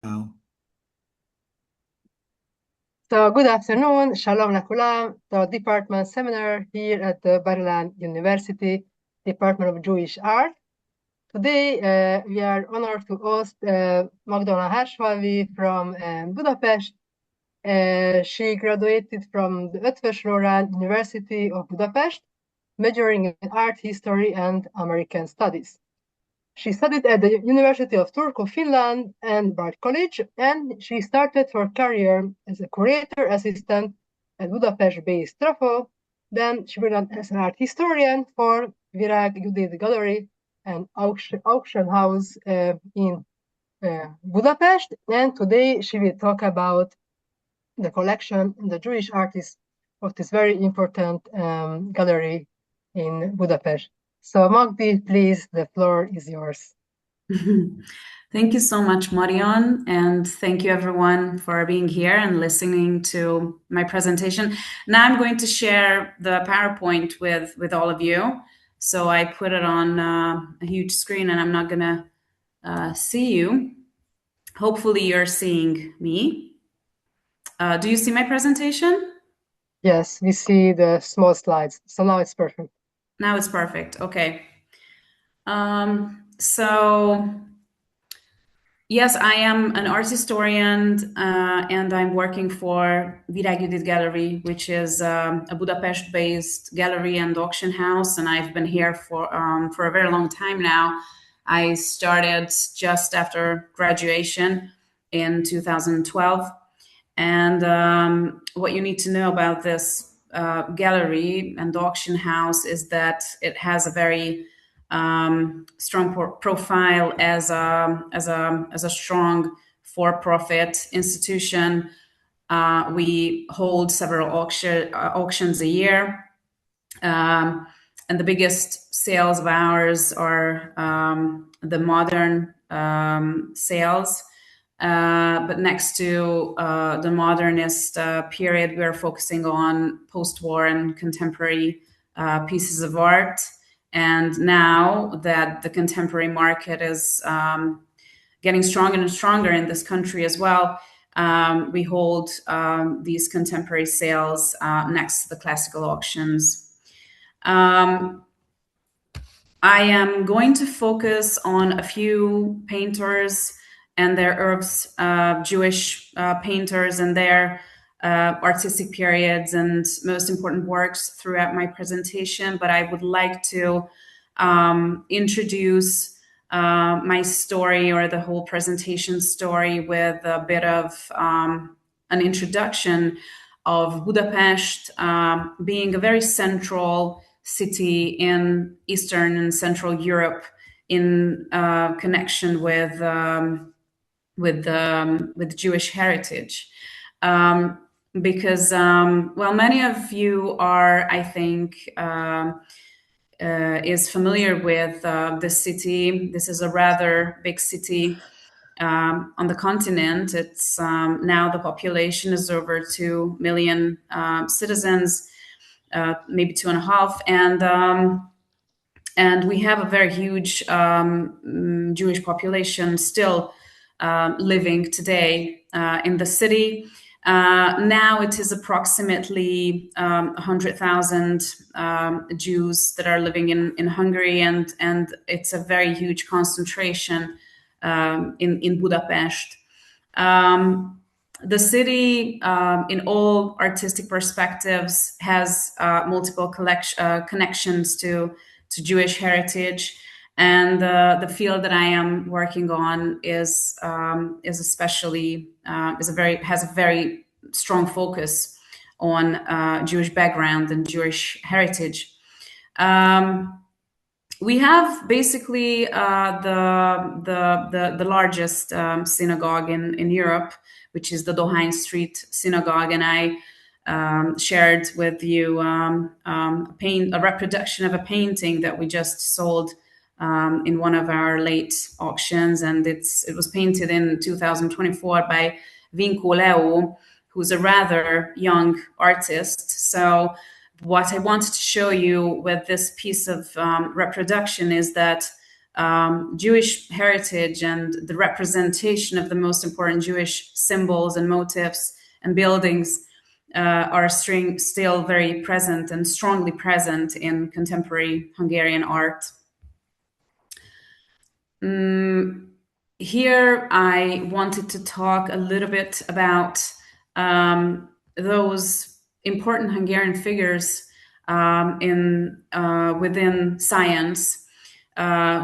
Wow. So good afternoon, shalom לכולם, the department seminar here at the Berlin University, Department of Jewish Art. Today we are honored to host Magdolna Hársfalvi from Budapest. She graduated from the Eötvös University of Budapest, majoring in art history and American studies. She studied at the University of Turku, Finland, and Bard College, and she started her career as a curator assistant at Budapest-based Trafo. Then she worked as an art historian for Virág Judit Gallery and auction house in Budapest. And today she will talk about the collection and the Jewish artists of this very important gallery in Budapest. So Magdi, please, the floor is yours. Thank you so much, Marion, and thank you everyone for being here and listening to my presentation. Now I'm going to share the PowerPoint with all of you. So I put it on a huge screen and I'm not gonna see you. Hopefully you're seeing me. Do you see my presentation? Yes, we see the small slides. So now it's perfect. Now it's perfect. Okay. So yes, I am an art historian and I'm working for Virág Judit Gallery, which is a Budapest-based gallery and auction house, and I've been here for a very long time now. I started just after graduation in 2012. And what you need to know about this gallery and auction house is that it has a very strong profile as a strong for-profit institution. We hold several auctions a year, and the biggest sales of ours are the modern sales. But next to the modernist period, we're focusing on post-war and contemporary pieces of art. And now that the contemporary market is getting stronger and stronger in this country as well, we hold these contemporary sales next to the classical auctions. I am going to focus on a few painters and their works, Jewish painters and their artistic periods and most important works throughout my presentation, but I would like to introduce my story or the whole presentation story with a bit of an introduction of Budapest being a very central city in Eastern and Central Europe in connection with Jewish heritage. Because, well, many of you are, I think, is familiar with this city. This is a rather big city on the continent. It's now the population is over 2 million citizens, maybe 2.5, and we have a very huge Jewish population still living today in the city. Now it is approximately 100,000 Jews that are living in Hungary, and it's a very huge concentration in Budapest. The city, in all artistic perspectives, has multiple connections to Jewish heritage. And the field that I am working on is especially has a very strong focus on Jewish background and Jewish heritage. We have basically the largest synagogue in Europe, which is the Dohány Street Synagogue, and I shared with you a reproduction of a painting that we just sold in one of our late auctions, and it was painted in 2024 by Vinko Leo, who's a rather young artist. So what I wanted to show you with this piece of reproduction is that Jewish heritage and the representation of the most important Jewish symbols and motifs and buildings are still very present and strongly present in contemporary Hungarian art. Here I wanted to talk a little bit about those important Hungarian figures within science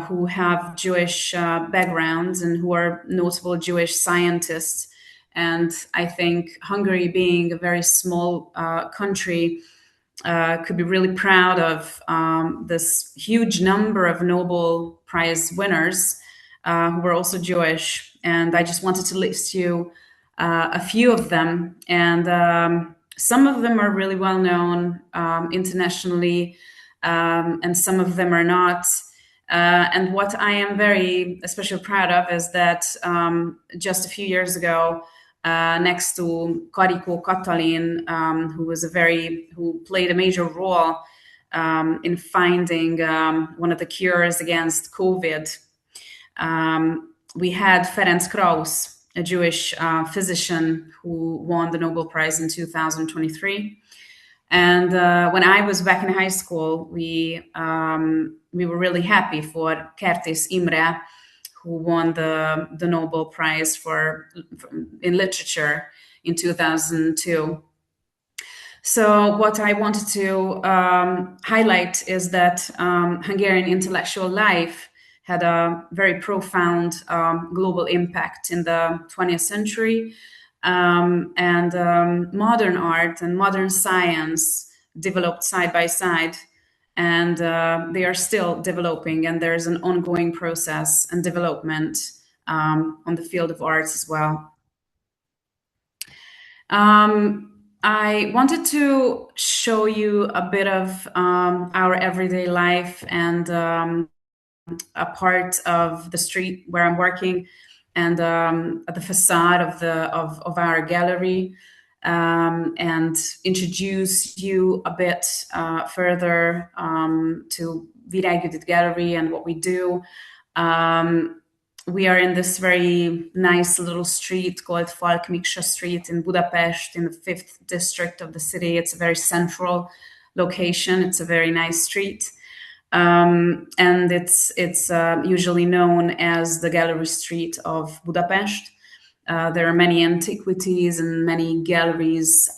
who have Jewish backgrounds and who are notable Jewish scientists. And I think Hungary, being a very small country, could be really proud of this huge number of Nobel Prize winners who were also Jewish. And I just wanted to list you a few of them. And some of them are really well known internationally, and some of them are not. And what I am very especially proud of is that just a few years ago, next to Karikó Katalin, who played a major role in finding one of the cures against COVID. We had Ferenc Krausz, a Jewish physician who won the Nobel Prize in 2023. And when I was back in high school, we were really happy for Kertész Imre, who won the Nobel Prize in literature in 2002. So what I wanted to highlight is that Hungarian intellectual life had a very profound global impact in the 20th century. And modern art and modern science developed side by side. And they are still developing, and there's an ongoing process and development on the field of arts as well. I wanted to show you a bit of our everyday life and a part of the street where I'm working, and the facade of our gallery. And introduce you a bit further to Virág Judit Gallery and what we do. We are in this very nice little street called Falk Miksa Street in Budapest, in the 5th district of the city. It's a very central location. It's a very nice street. And it's usually known as the Gallery Street of Budapest. There are many antiquities and many galleries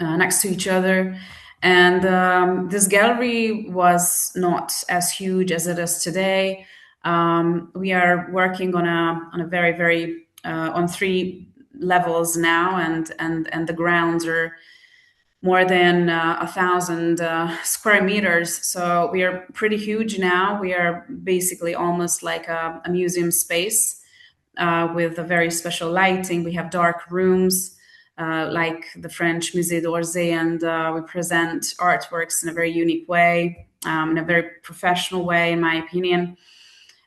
next to each other. And this gallery was not as huge as it is today. We are working on a very, very on 3 levels now, and the grounds are more than 1,000 square meters. So we are pretty huge now. We are basically almost like a museum space. With a very special lighting. We have dark rooms like the French Musée d'Orsay, and we present artworks in a very unique way, in a very professional way, in my opinion.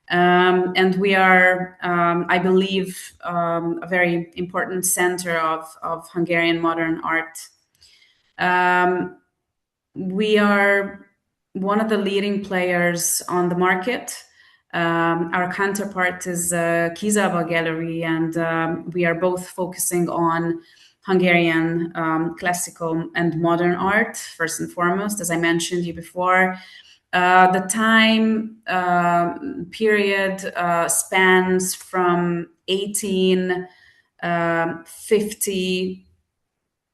And we are, I believe, a very important center of Hungarian modern art. We are one of the leading players on the market. Our counterpart is Kizaba Gallery, and we are both focusing on Hungarian classical and modern art, first and foremost, as I mentioned you before. The time period spans from 1850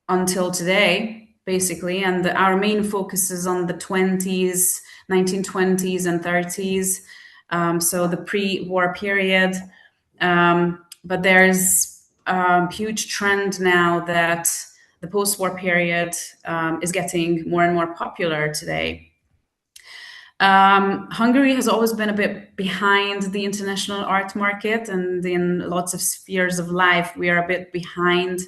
until today, basically, and our main focus is on the 20s, 1920s and 30s. So the pre-war period, but there's a huge trend now that the post-war period is getting more and more popular today. Hungary has always been a bit behind the international art market, and in lots of spheres of life, we are a bit behind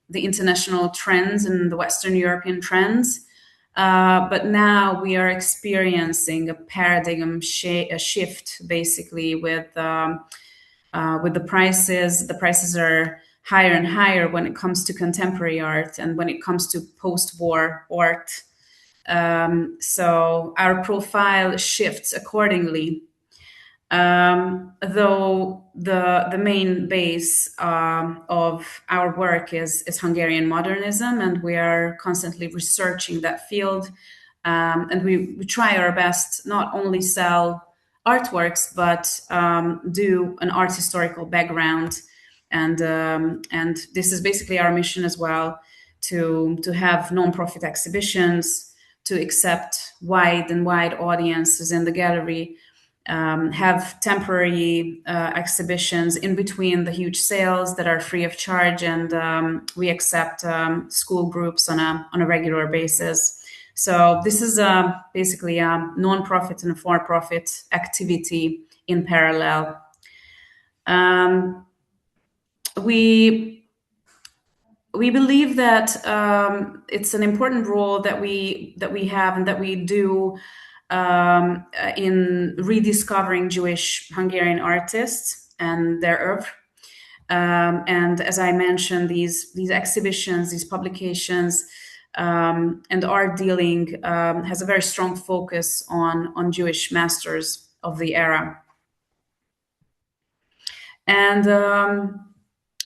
the international trends and the Western European trends. But now we are experiencing a paradigm shift, basically, with the prices. The prices are higher and higher when it comes to contemporary art and when it comes to post-war art. So our profile shifts accordingly. Though the main base of our work is Hungarian modernism, and we are constantly researching that field. And we try our best not only sell artworks, but do an art historical background. And this is basically our mission as well, to have non-profit exhibitions, to accept wide audiences in the gallery, have temporary exhibitions in between the huge sales that are free of charge, and we accept school groups on a regular basis. So this is basically a non-profit and for-profit activity in parallel. We believe that it's an important role that we have and that we do in rediscovering Jewish Hungarian artists and their oeuvre. And as I mentioned, these exhibitions, these publications, and art dealing has a very strong focus on Jewish masters of the era. And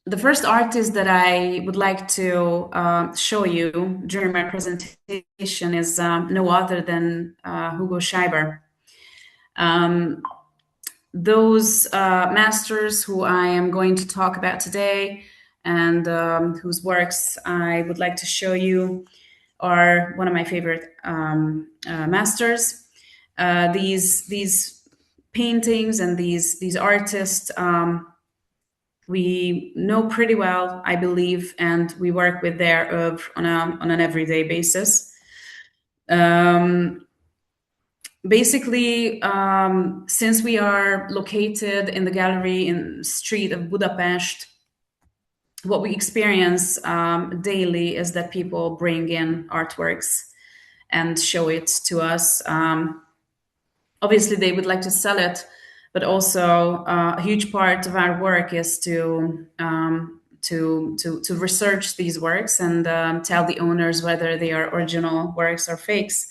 the first artist that I would like to show you during my presentation is no other than Hugo Scheiber. Those masters who I am going to talk about today and whose works I would like to show you are one of my favorite masters. These paintings and these artists we know pretty well, I believe, and we work with their oeuvre on an everyday basis. Basically, since we are located in the gallery in the street of Budapest, what we experience daily is that people bring in artworks and show it to us. Obviously, they would like to sell it, but also a huge part of our work is to research these works and tell the owners whether they are original works or fakes.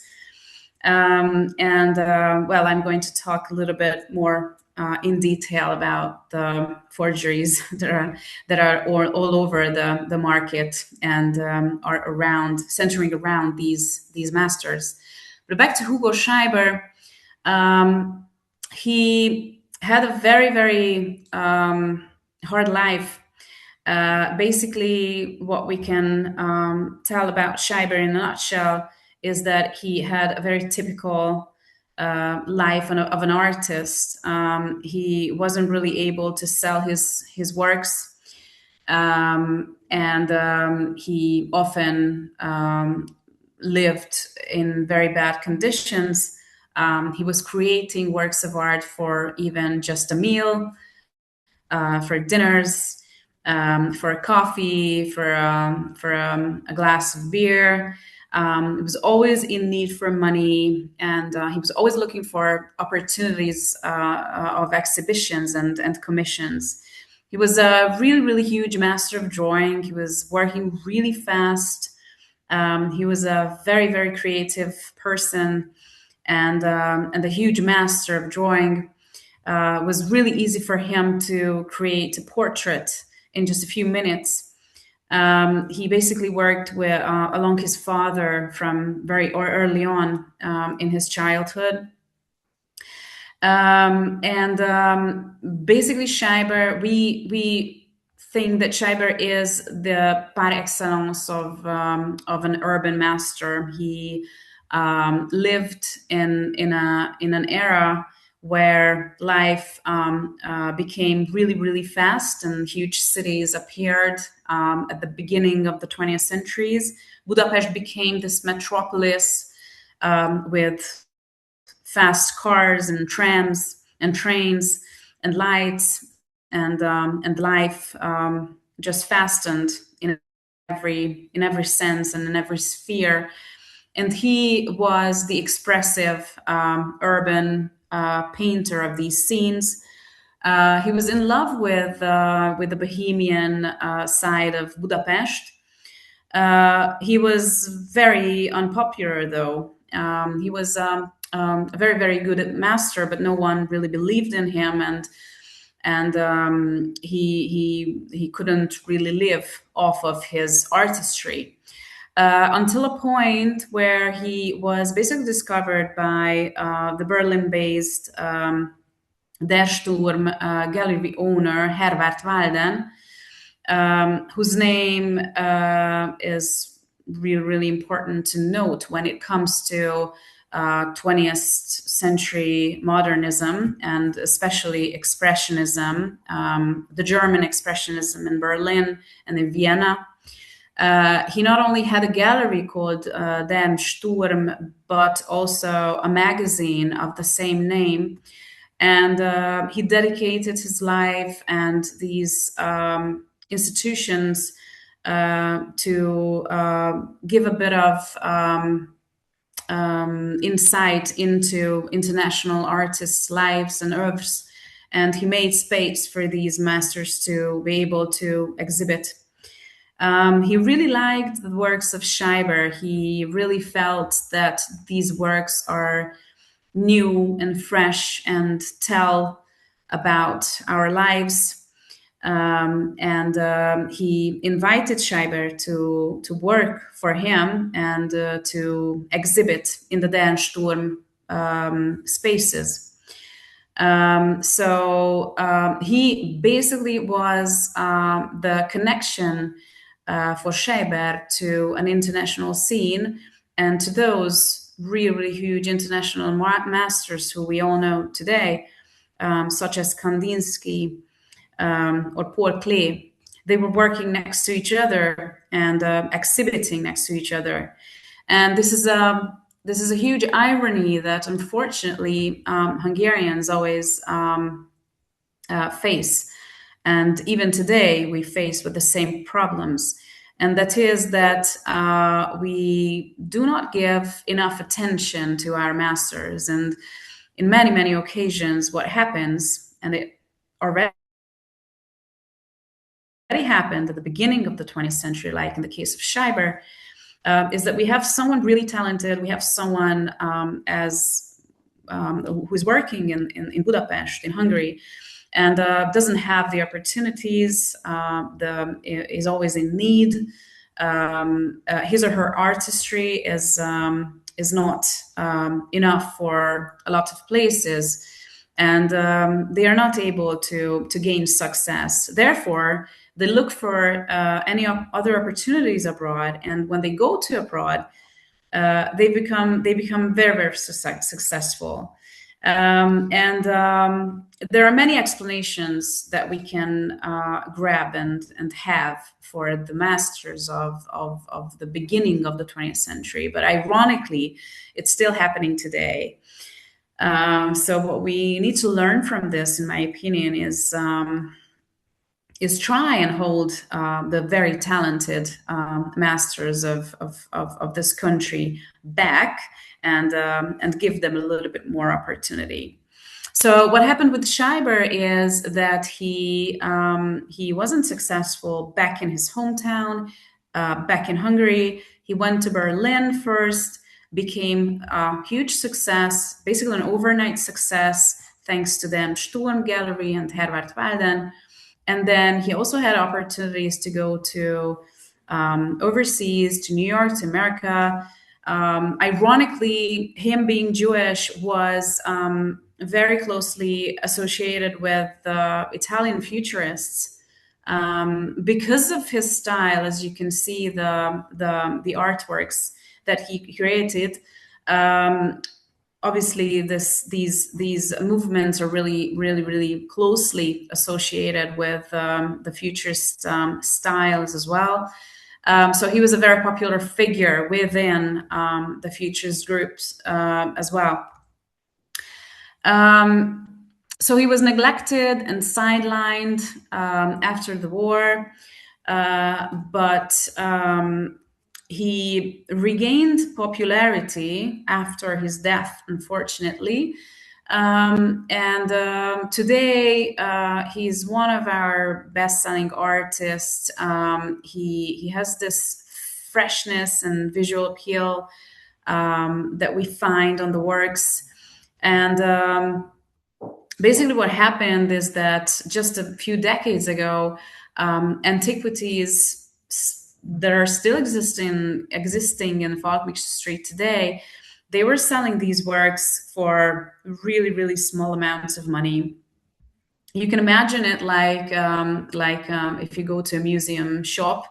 Well, I'm going to talk a little bit more in detail about the forgeries that are all over the market and are centering around these masters. But back to Hugo Scheiber. He had a very, very hard life. Basically, what we can tell about Scheiber in a nutshell is that he had a very typical life of an artist. He wasn't really able to sell his works, and he often lived in very bad conditions. He was creating works of art for even just a meal, for dinners, for a coffee, for a glass of beer. He was always in need for money, and he was always looking for opportunities of exhibitions and commissions. He was a really, really huge master of drawing. He was working really fast. He was a very, very creative person, and a huge master of drawing. It was really easy for him to create a portrait in just a few minutes. He basically worked along his father from very early on in his childhood. Basically Scheiber, we think that Scheiber is the par excellence of an urban master. He lived in an era where life became really, really fast and huge cities appeared at the beginning of the 20th centuries. Budapest became this metropolis with fast cars and trams and trains and lights, and life just fastened in every sense and in every sphere. And he was the expressive urban painter of these scenes. He was in love with the bohemian side of Budapest. He was very unpopular, though. He was a very, very good master, but no one really believed in him, and he couldn't really live off of his artistry. Until a point where he was basically discovered by the Berlin-based Der Sturm gallery owner Herbert Walden, whose name is really, really important to note when it comes to 20th century modernism, and especially expressionism, the German expressionism in Berlin and in Vienna. He not only had a gallery called Der Sturm, but also a magazine of the same name. And he dedicated his life and these institutions to give a bit of insight into international artists' lives and oeuvres. And he made space for these masters to be able to exhibit. He really liked the works of Scheiber. He really felt that these works are new and fresh and tell about our lives. He invited Scheiber to work for him and to exhibit in the Der Sturm spaces. He basically was the connection for Scheiber to an international scene and to those really, really huge international masters who we all know today, such as Kandinsky or Paul Klee. They were working next to each other and exhibiting next to each other. And this is a huge irony that unfortunately Hungarians always face. And even today we face with the same problems. And that is that we do not give enough attention to our masters. And in many, many occasions, what happens, and it already happened at the beginning of the 20th century, like in the case of Scheiber, is that we have someone really talented. We have someone who's working in Budapest, in Hungary, and doesn't have the opportunities, is always in need. His or her artistry is not enough for a lot of places, and they are not able to gain success. Therefore, they look for any other opportunities abroad, and when they go to abroad, they become very, very successful. There are many explanations that we can grab and have for the masters of the beginning of the 20th century, but ironically, it's still happening today. So what we need to learn from this, in my opinion, is try and hold the very talented masters of this country back and give them a little bit more opportunity. So what happened with Scheiber is that he wasn't successful back in his hometown, back in Hungary. He went to Berlin first, became a huge success, basically an overnight success, thanks to the Sturm Gallery and Herbert Walden. And then he also had opportunities to go to overseas, to New York, to America. Ironically, him being Jewish was very closely associated with Italian futurists because of his style. As you can see, the artworks that he created. Obviously, these movements are really, really, really closely associated with the futurist styles as well. So he was a very popular figure within the futurist groups as well. So he was neglected and sidelined after the war, but he regained popularity after his death, unfortunately. Today, he's one of our best-selling artists. He has this freshness and visual appeal that we find on the works. And basically what happened is that just a few decades ago, antiquities that are still existing in Falkmix Street today, they were selling these works for really, really small amounts of money. You can imagine it like if you go to a museum shop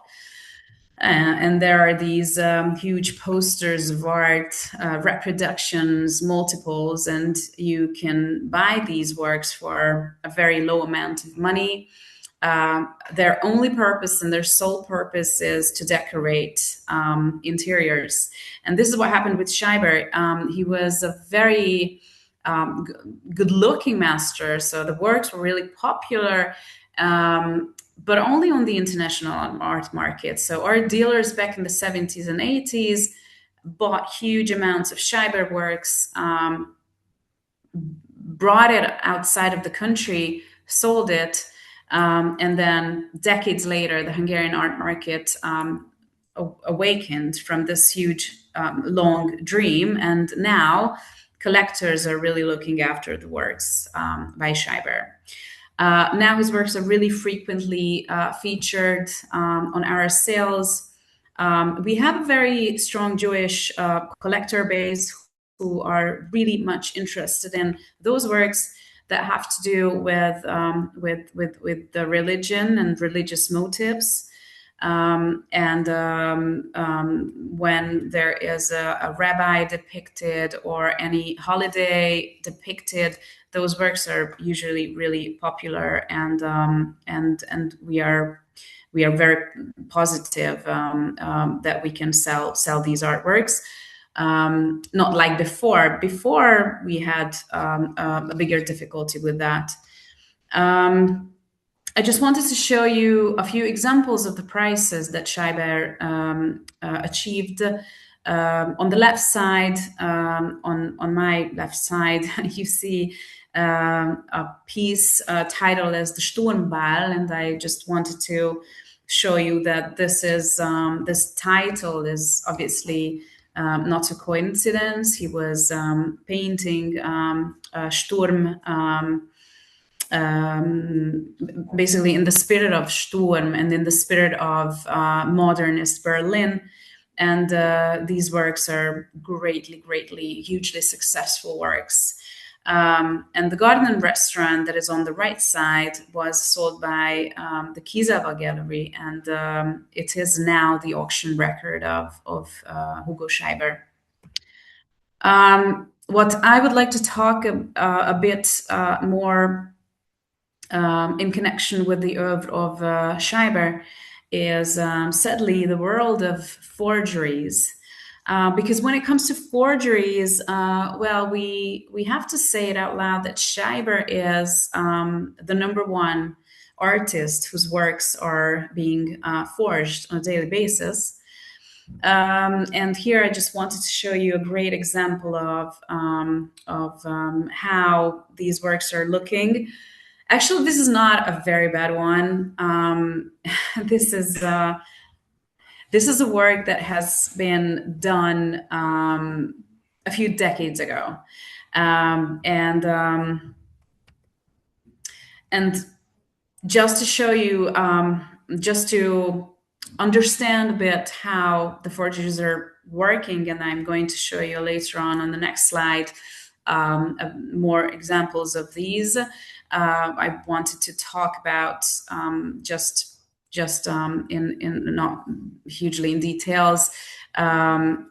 and there are these huge posters of art, reproductions, multiples, and you can buy these works for a very low amount of money. Their only purpose and their sole purpose is to decorate interiors. And this is what happened with Scheiber. He was a very good-looking master, so the works were really popular, but only on the international art market. So art dealers back in the 70s and 80s bought huge amounts of Scheiber works, brought it outside of the country, sold it, and then decades later, the Hungarian art market awakened from this huge, long dream. And now collectors are really looking after the works by Scheiber. Now his works are really frequently featured on our sales. We have a very strong Jewish collector base who are really much interested in those works that have to do with the religion and religious motives. When there is a rabbi depicted or any holiday depicted, those works are usually really popular, and we are very positive that we can sell these artworks. Not like before. Before we had a bigger difficulty with that. I just wanted to show you a few examples of the prices that Scheiber achieved. On the left side, on my left side, you see a piece titled as the Sturmball, and I just wanted to show you that this title is obviously not a coincidence. He was painting Sturm, basically in the spirit of Sturm and in the spirit of modernist Berlin. And these works are hugely successful works. And the garden and restaurant that is on the right side was sold by the Kiesawa Gallery, and it is now the auction record of Hugo Scheiber. What I would like to talk a bit more in connection with the oeuvre of Scheiber is sadly the world of forgeries. Because when it comes to forgeries, well, we have to say it out loud that Scheiber is the #1 artist whose works are being forged on a daily basis. And here I just wanted to show you a great example of how these works are looking. Actually, this is not a very bad one. This is a work that has been done a few decades ago, and just to show you, just to understand a bit how the forgeries are working, and I'm going to show you later on the next slide more examples of these. I wanted to talk about just in not hugely in details how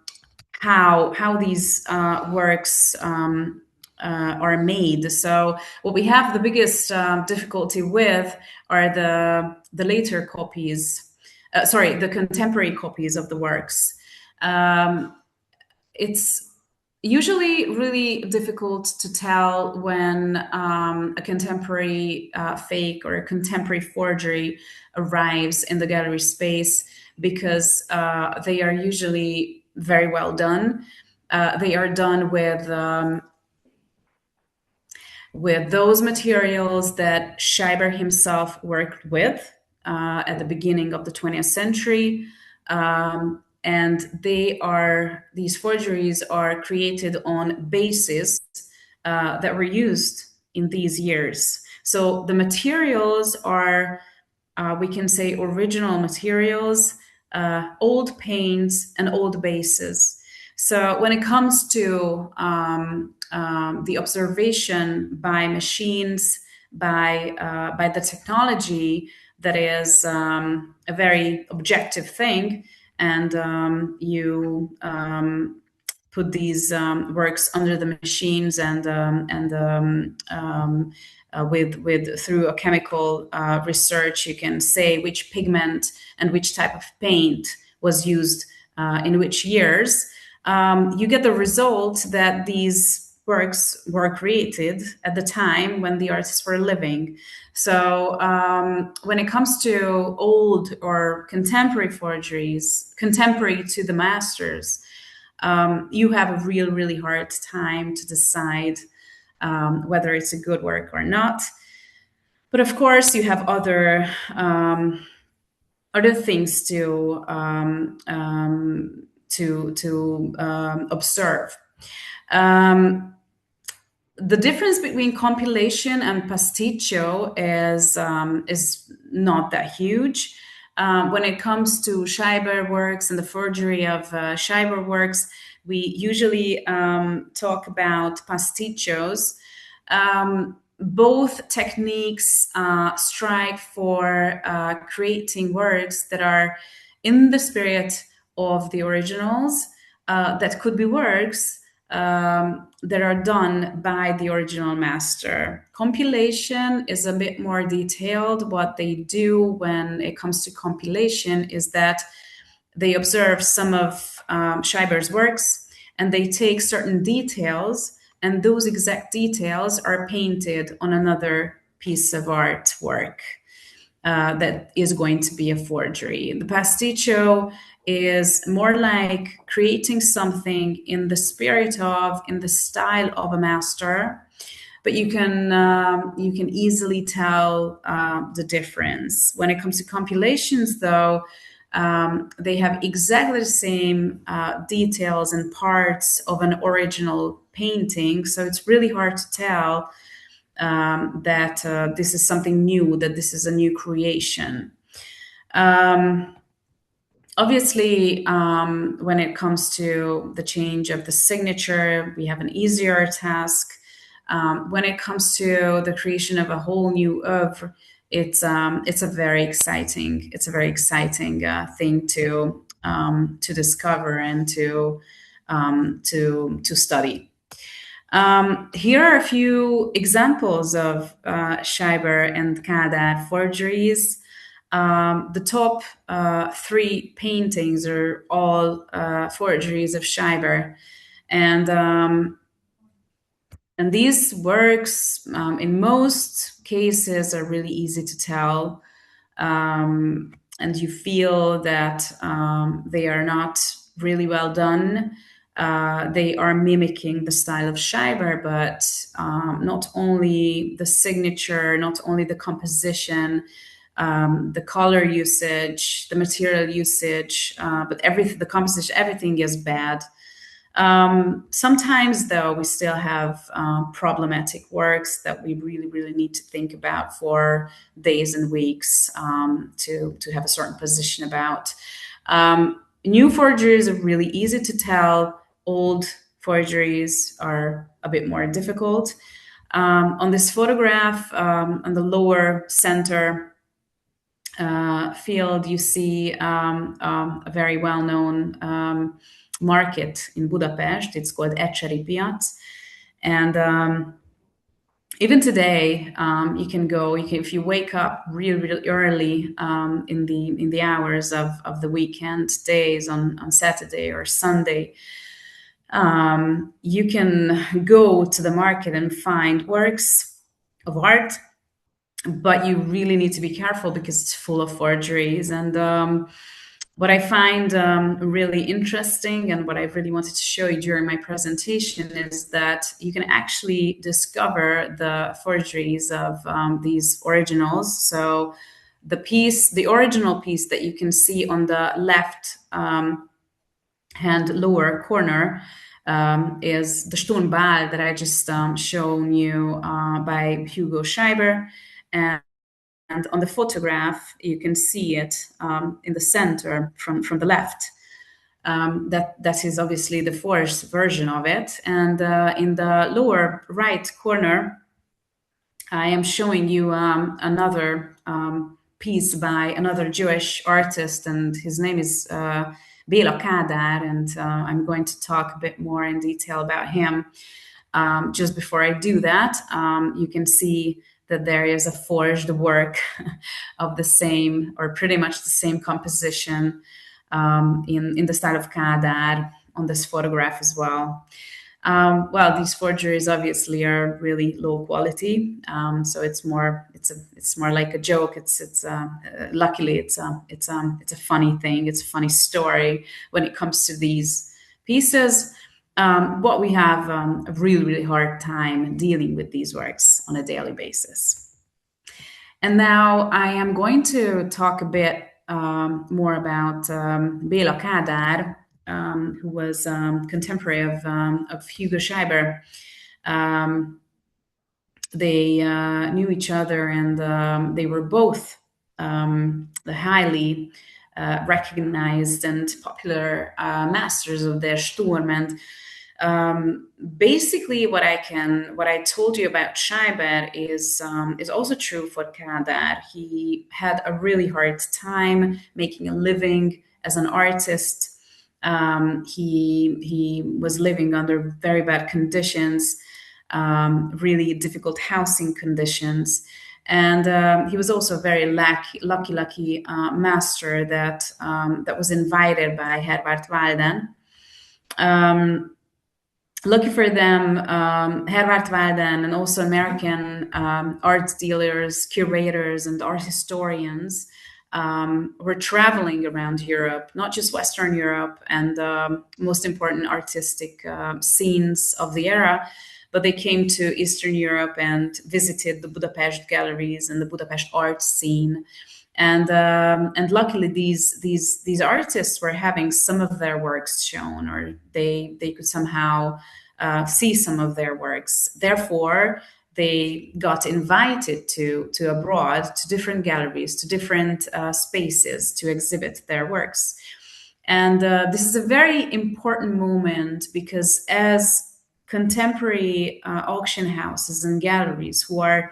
these works are made. So what we have the biggest difficulty with are the later copies, the contemporary copies of the works. It's usually really difficult to tell when a contemporary fake or a contemporary forgery arrives in the gallery space, because they are usually very well done. They are done with those materials that Scheiber himself worked with at the beginning of the 20th century. and these forgeries are created on bases that were used in these years. So the materials are, we can say, original materials, old paints and old bases. So when it comes to the observation by machines, by the technology, that is a very objective thing, and you put these works under the machines and through a chemical research, you can say which pigment and which type of paint was used in which years. You get the result that these works were created at the time when the artists were living. So when it comes to old or contemporary forgeries, contemporary to the masters, you have a really hard time to decide whether it's a good work or not. But of course, you have other things to observe. The difference between compilation and pasticcio is not that huge. When it comes to Scheiber works and the forgery of Scheiber works, we usually talk about pasticcios. Both techniques strive for creating works that are in the spirit of the originals, that could be works that are done by the original master. Compilation is a bit more detailed. What they do when it comes to compilation is that they observe some of Scheiber's works and they take certain details, and those exact details are painted on another piece of artwork that is going to be a forgery. The pasticcio is more like creating something in the spirit of, in the style of a master, but you can easily tell the difference. When it comes to compilations, though, they have exactly the same details and parts of an original painting, so it's really hard to tell that this is something new, that this is a new creation. Obviously, when it comes to the change of the signature, we have an easier task. When it comes to the creation of a whole new oeuvre, it's a very exciting thing to discover and to study. Here are a few examples of Scheiber and Kádár forgeries. The top 3 paintings are all forgeries of Scheiber, and these works, in most cases, are really easy to tell, and you feel that they are not really well done. They are mimicking the style of Scheiber, but not only the signature, not only the composition, the color usage, the material usage, but the composition, everything is bad. Sometimes, though, we still have problematic works that we really need to think about for days and weeks to have a certain position about. New forgeries are really easy to tell. Old forgeries are a bit more difficult. On this photograph, on the lower center field, you see a very well-known market in Budapest. It's called Ecseri Piac, and even today, you can go. If you wake up really early in the hours of the weekend days on Saturday or Sunday, you can go to the market and find works of art, but you really need to be careful because it's full of forgeries. And what I find really interesting, and what I really wanted to show you during my presentation, is that you can actually discover the forgeries of these originals. So the original piece that you can see on the left hand lower corner is the Sturmball that I just shown you by Hugo Scheiber. And on the photograph, you can see it in the center from the left. That is obviously the forged version of it. And in the lower right corner, I am showing you another piece by another Jewish artist, and his name is Béla Kádár, and I'm going to talk a bit more in detail about him. Just before I do that, you can see that there is a forged work of the same, or pretty much the same composition in the style of Kádár on this photograph as well. Well, these forgeries obviously are really low quality, so it's more like a joke. Luckily it's a funny thing. It's a funny story when it comes to these pieces. But we have a really hard time dealing with these works on a daily basis. And now I am going to talk a bit more about Béla Kádár, who was contemporary of Hugo Scheiber. They knew each other, and they were both the highly recognized and popular masters of their Sturm. And basically, what I told you about Scheiber is also true for Kádár. He had a really hard time making a living as an artist. He was living under very bad conditions, really difficult housing conditions. And he was also a very lucky master that was invited by Hervart Walden. Lucky for them, Hervart Walden and also American art dealers, curators, and art historians were traveling around Europe, not just Western Europe and most important artistic scenes of the era, but they came to Eastern Europe and visited the Budapest galleries and the Budapest art scene. And luckily, these artists were having some of their works shown, or they could somehow see some of their works. Therefore, they got invited to abroad, to different galleries, to different spaces to exhibit their works. And this is a very important moment because as contemporary auction houses and galleries who are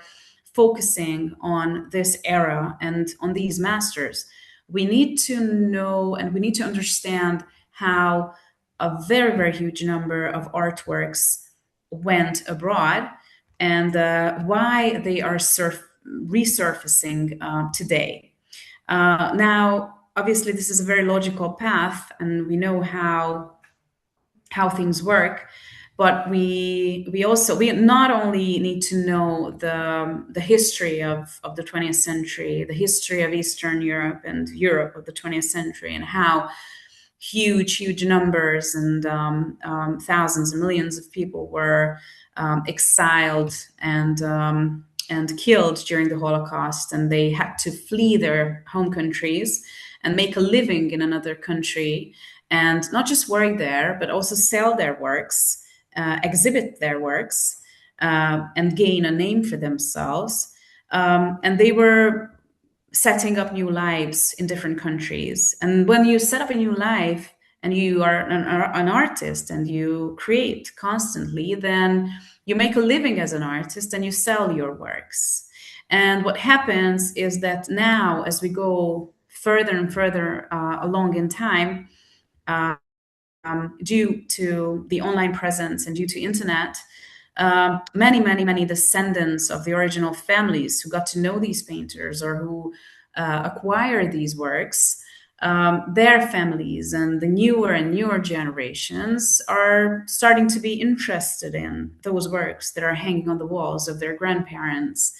focusing on this era and on these masters, we need to know and we need to understand how a very huge number of artworks went abroad and why they are resurfacing today. Now, obviously, this is a very logical path, and we know how things work. But we not only need to know the history of the 20th century, the history of Eastern Europe and Europe of the 20th century, and how huge numbers and thousands and millions of people were exiled and killed during the Holocaust, and they had to flee their home countries and make a living in another country, and not just work there, but also sell their works. Exhibit their works and gain a name for themselves. And they were setting up new lives in different countries. And when you set up a new life and you are an artist and you create constantly, then you make a living as an artist and you sell your works. And what happens is that now, as we go further and further along in time, due to the online presence and due to internet, many descendants of the original families who got to know these painters or who acquired these works, their families and the newer and newer generations are starting to be interested in those works that are hanging on the walls of their grandparents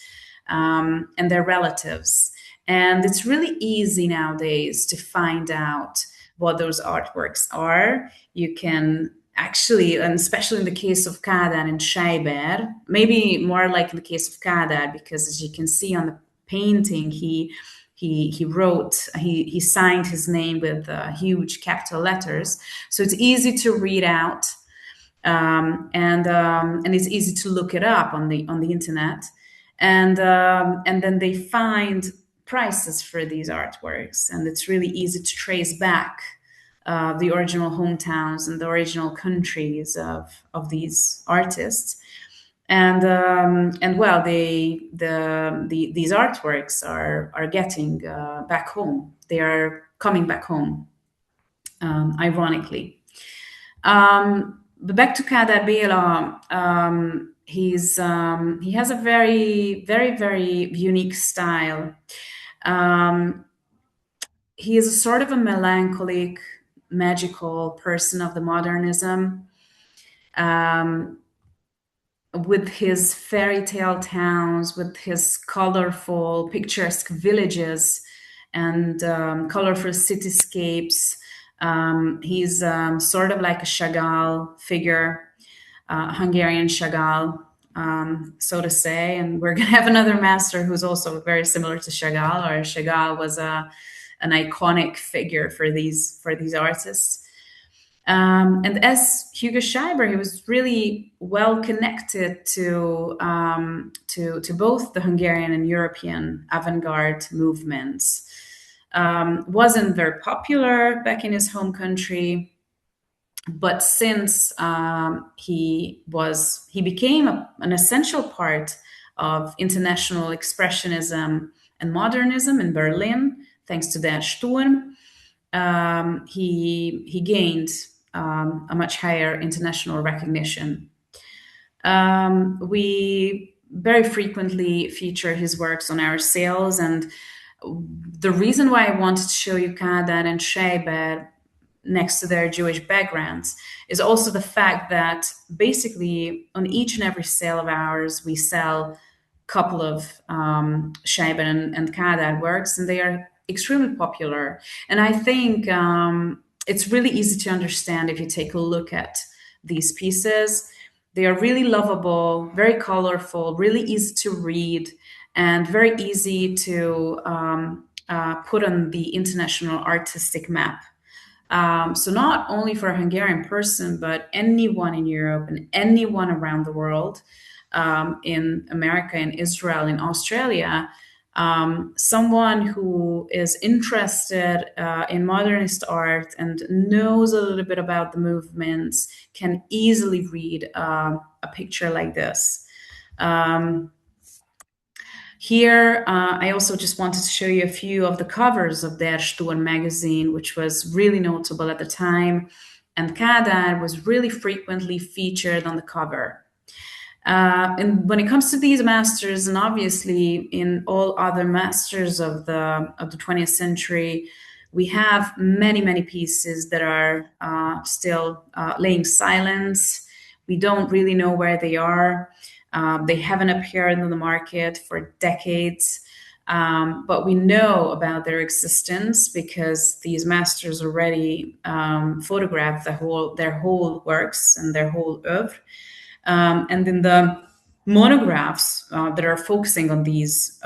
and their relatives. And it's really easy nowadays to find out what those artworks are. You can actually, and especially in the case of Kádár and Scheiber, maybe more like in the case of Kádár, because as you can see on the painting, he he wrote, he signed his name with huge capital letters. So it's easy to read out, and it's easy to look it up on the internet. And then they find prices for these artworks, and it's really easy to trace back the original hometowns and the original countries of these artists. And well, these artworks are getting back home. They are coming back home, ironically. But back to Kádár Béla, he has a very, very, very unique style. He is a sort of a melancholic, magical person of the modernism, with his fairy tale towns, with his colorful, picturesque villages and colorful cityscapes. He's sort of like a Chagall figure, Hungarian Chagall, so to say. And we're going to have another master who's also very similar to Chagall, or Chagall was an iconic figure for these artists. And as Hugo Schreiber, he was really well connected to both the Hungarian and European avant-garde movements. Wasn't very popular back in his home country, but since he became an essential part of international expressionism and modernism in Berlin, thanks to Der Sturm, he gained a much higher international recognition. We very frequently feature his works on our sales, and the reason why I wanted to show you Kádár and Schreiber next to their Jewish backgrounds is also the fact that basically on each and every sale of ours, we sell a couple of Schreiber and Kádár works, and they are extremely popular. And I think it's really easy to understand if you take a look at these pieces. They are really lovable, very colorful, really easy to read, and very easy to put on the international artistic map. So not only for a Hungarian person, but anyone in Europe and anyone around the world, in America, in Israel, in Australia, someone who is interested in modernist art and knows a little bit about the movements can easily read a picture like this. Here, I also just wanted to show you a few of the covers of Der Sturm magazine, which was really notable at the time, and Kádár was really frequently featured on the cover. And when it comes to these masters, and obviously in all other masters of the 20th century, we have many, many pieces that are still laying silence. We don't really know where they are. They haven't appeared on the market for decades, but we know about their existence because these masters already photographed their whole works and their whole oeuvre. And in the monographs that are focusing on these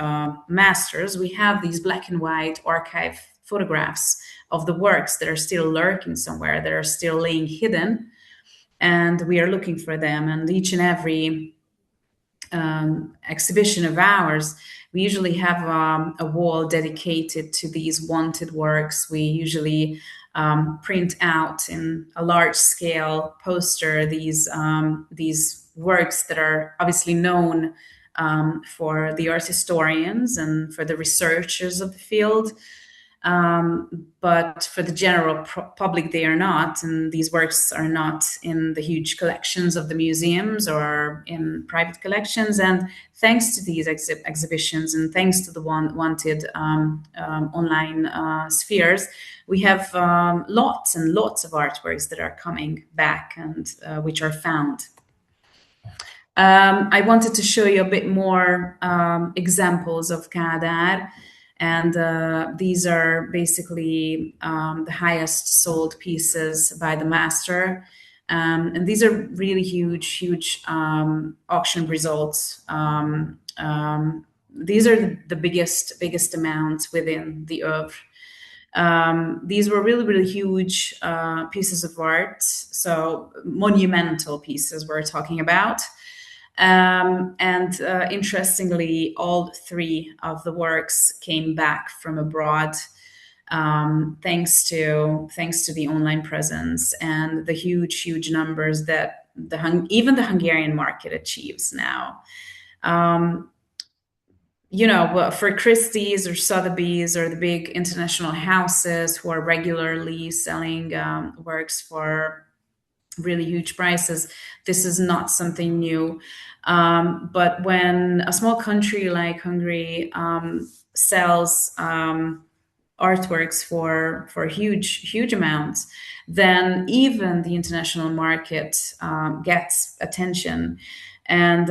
masters, we have these black and white archive photographs of the works that are still lurking somewhere, that are still laying hidden, and we are looking for them. And each and every exhibition of ours, we usually have a wall dedicated to these wanted works. We usually print out in a large scale poster these works that are obviously known for the art historians and for the researchers of the field, but for the general public they are not, and these works are not in the huge collections of the museums or in private collections. And thanks to these exhibitions and thanks to the wanted online spheres, we have lots and lots of artworks that are coming back and which are found. I wanted to show you a bit more examples of Kádár. And these are basically the highest sold pieces by the master. And these are really huge auction results. these are the biggest amounts within the oeuvre. These were really huge pieces of art, so monumental pieces we're talking about. And interestingly, all three of the works came back from abroad, thanks to the online presence and the huge numbers that even the Hungarian market achieves now. For Christie's or Sotheby's or the big international houses who are regularly selling works for really huge prices, this is not something new. But when a small country like Hungary sells artworks for huge amounts, then even the international market gets attention. And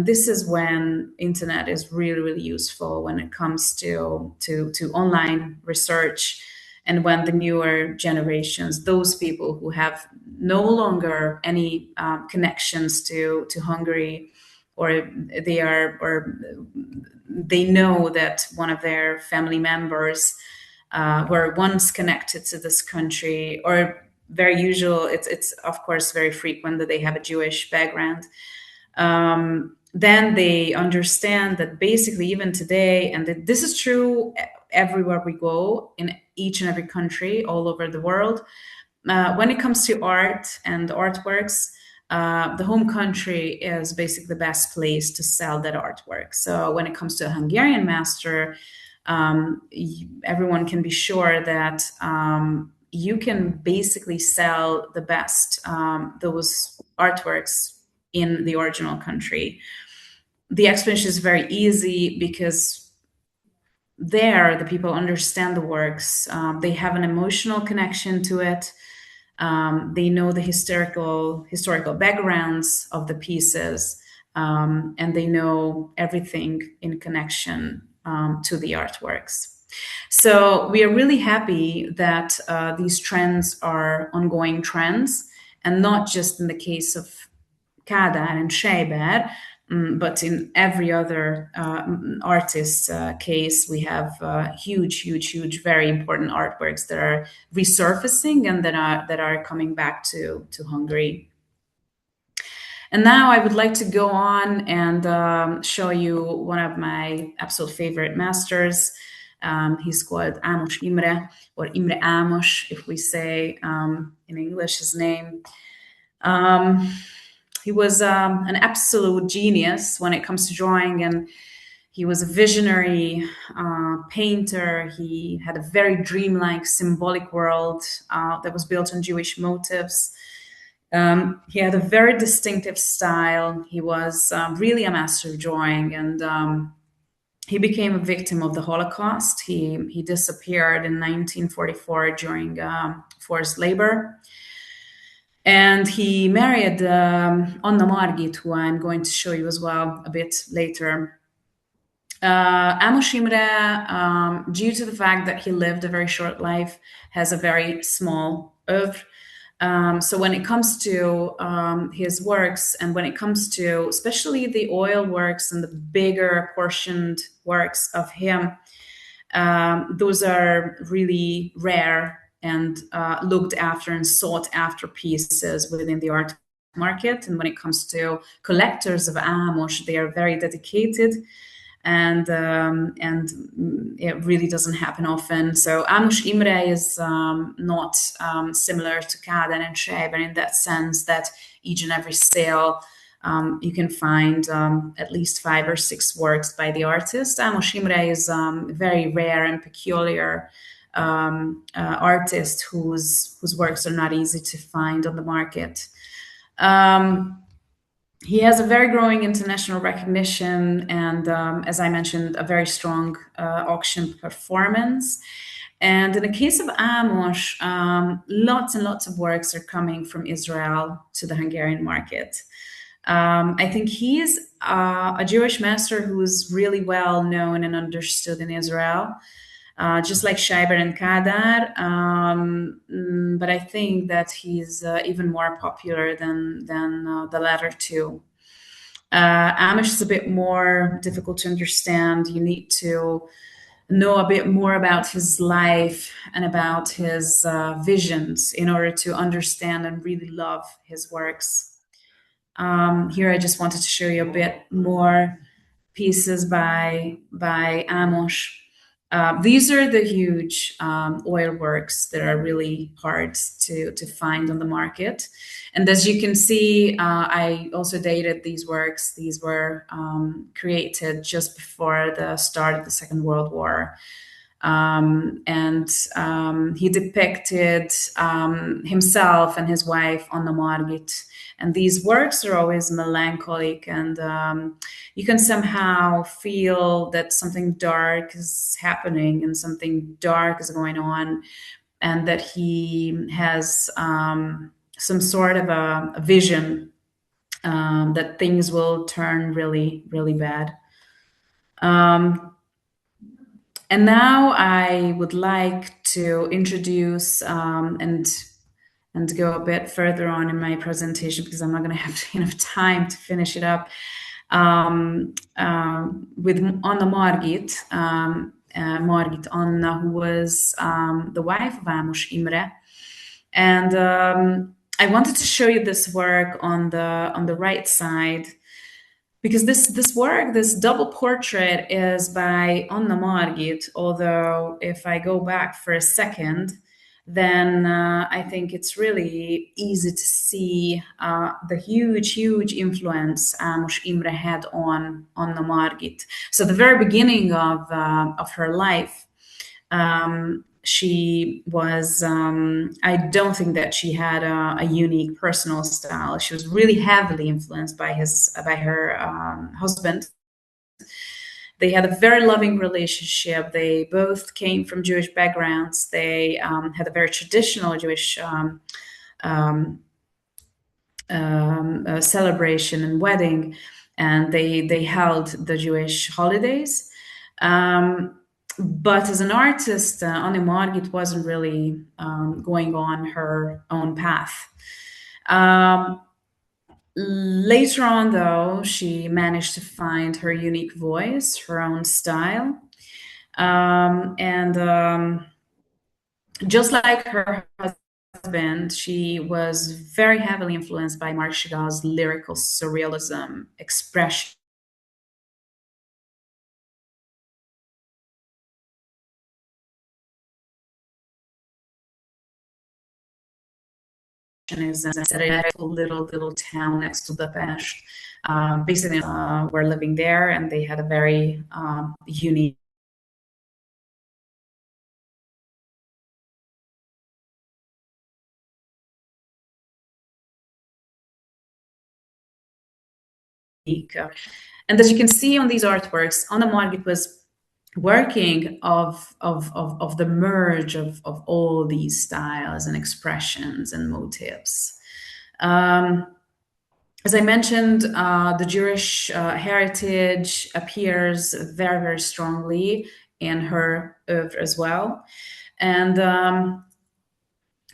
this is when internet is really useful when it comes to online research, and when the newer generations, those people who have no longer any connections to Hungary, or they know that one of their family members were once connected to this country, or very usual, it's of course very frequent that they have a Jewish background. Then they understand that basically even today, and this is true everywhere we go, in each and every country all over the world, when it comes to art and artworks, the home country is basically the best place to sell that artwork. So when it comes to a Hungarian master, everyone can be sure that you can basically sell the best those artworks in the original country. The explanation is very easy because there the people understand the works. They have an emotional connection to it. They know the historical backgrounds of the pieces, and they know everything in connection to the artworks. So we are really happy that these trends are ongoing trends, and not just in the case of Kádár and Schreiber, but in every other artist's case, we have huge, very important artworks that are resurfacing and that are coming back to Hungary. And now I would like to go on and show you one of my absolute favorite masters. He's called Ámos Imre, or Imre Ámos, if we say in English his name. He was an absolute genius when it comes to drawing, and he was a visionary painter. He had a very dreamlike, symbolic world that was built on Jewish motifs. He had a very distinctive style. He was really a master of drawing, and he became a victim of the Holocaust. He disappeared in 1944 during forced labor. And he married Anna Margit, who I'm going to show you as well a bit later. Ámos Imre, due to the fact that he lived a very short life, has a very small oeuvre. So when it comes to his works, and when it comes to especially the oil works and the bigger portioned works of him, those are really rare and looked after and sought after pieces within the art market. And when it comes to collectors of Ámos, they are very dedicated, and it really doesn't happen often. So Ámos Imre is not similar to Kádár and Schreiber in that sense that each and every sale you can find at least 5 or 6 works by the artist. Ámos Imre is very rare and peculiar artist whose works are not easy to find on the market. He has a very growing international recognition, and as I mentioned, a very strong auction performance. And in the case of Ámos, lots and lots of works are coming from Israel to the Hungarian market. I think he is a Jewish master who is really well known and understood in Israel, just like Schreiber and Kádár, but I think that he's even more popular than the latter two. Amish is a bit more difficult to understand. You need to know a bit more about his life and about his visions in order to understand and really love his works. Here I just wanted to show you a bit more pieces by Amos. These are the huge oil works that are really hard to find on the market. And as you can see, I also dated these works. These were created just before the start of the Second World War. He depicted himself and his wife on the Margit. And these works are always melancholic, and you can somehow feel that something dark is happening and something dark is going on, and that he has some sort of a vision that things will turn really, really bad. And now I would like to introduce and go a bit further on in my presentation, because I'm not going to have enough time to finish it up, with Anna Margit, Margit Anna, who was the wife of Amos Imre. And I wanted to show you this work on the right side, because this work, this double portrait, is by Anna Margit, although if I go back for a second, then I think it's really easy to see the huge influence Amos Imre had on Anna Margit. So the very beginning of her life, she was, I don't think that she had a unique personal style. She was really heavily influenced by her husband. They had a very loving relationship. They both came from Jewish backgrounds. They had a very traditional Jewish celebration and wedding, and they held the Jewish holidays. But as an artist, Anna Margit wasn't really going on her own path. Later on, though, she managed to find her unique voice, her own style. Just like her husband, she was very heavily influenced by Marc Chagall's lyrical surrealism, expression, is at a little town next to Budapest. Basically, were living there, and they had a very unique and as you can see on these artworks, Anna Margit was working of the merge of all these styles and expressions and motifs. As I mentioned, the Jewish heritage appears very, very strongly in her oeuvre as well. And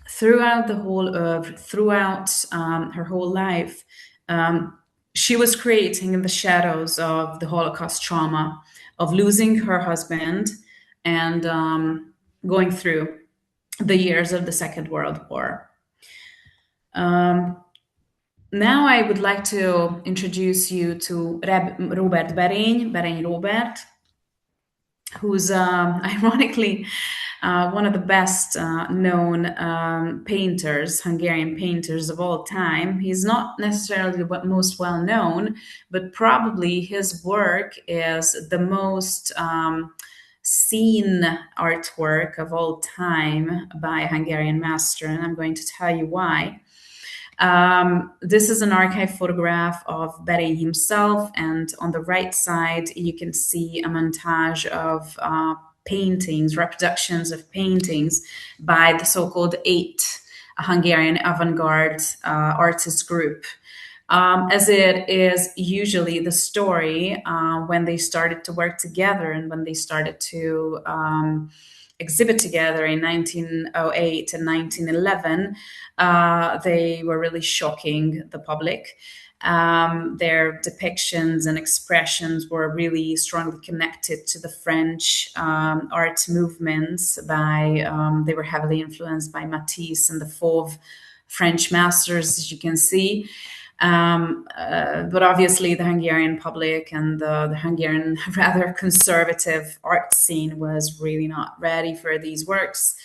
throughout the whole oeuvre, throughout her whole life, she was creating in the shadows of the Holocaust trauma, of losing her husband and going through the years of the Second World War. Now I would like to introduce you to Robert Berény Robert, who's ironically one of the best known painters, Hungarian painters of all time. He's not necessarily the most well known, but probably his work is the most seen artwork of all time by a Hungarian master, and I'm going to tell you why. This is an archive photograph of Berény himself, and on the right side you can see a montage of paintings, reproductions of paintings by the so-called 8 Hungarian avant-garde artist group. As it is usually the story when they started to work together and when they started to exhibit together in 1908 and 1911, they were really shocking the public. Their depictions and expressions were really strongly connected to the French art movements. They were heavily influenced by Matisse and the Fauve French masters, as you can see. But obviously the Hungarian public and the Hungarian rather conservative art scene was really not ready for these works.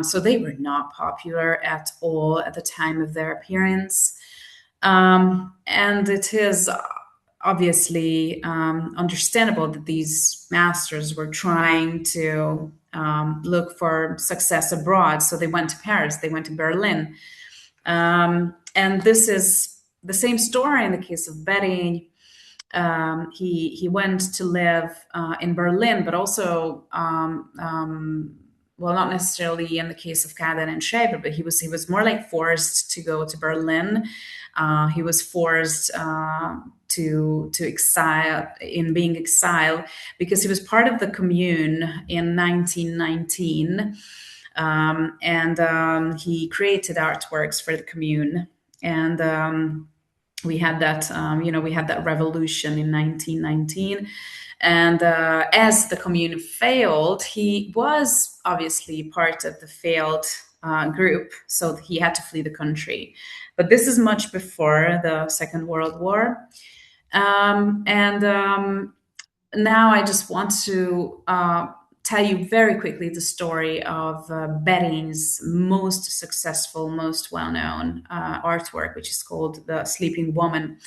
So they were not popular at all at the time of their appearance. And it is obviously understandable that these masters were trying to look for success abroad. So they went to Paris, they went to Berlin. And this is the same story in the case of Bering. He went to live in Berlin, but also, well, not necessarily in the case of Kaden and Schreiber, but he was more like forced to go to Berlin. He was forced to being exiled because he was part of the Commune in 1919. And he created artworks for the Commune. And we had that, we had that revolution in 1919. And as the Commune failed, he was obviously part of the failed group, so he had to flee the country. But this is much before the Second World War. Now I just want to tell you very quickly the story of Bering's most successful, most well-known artwork, which is called The Sleeping Woman,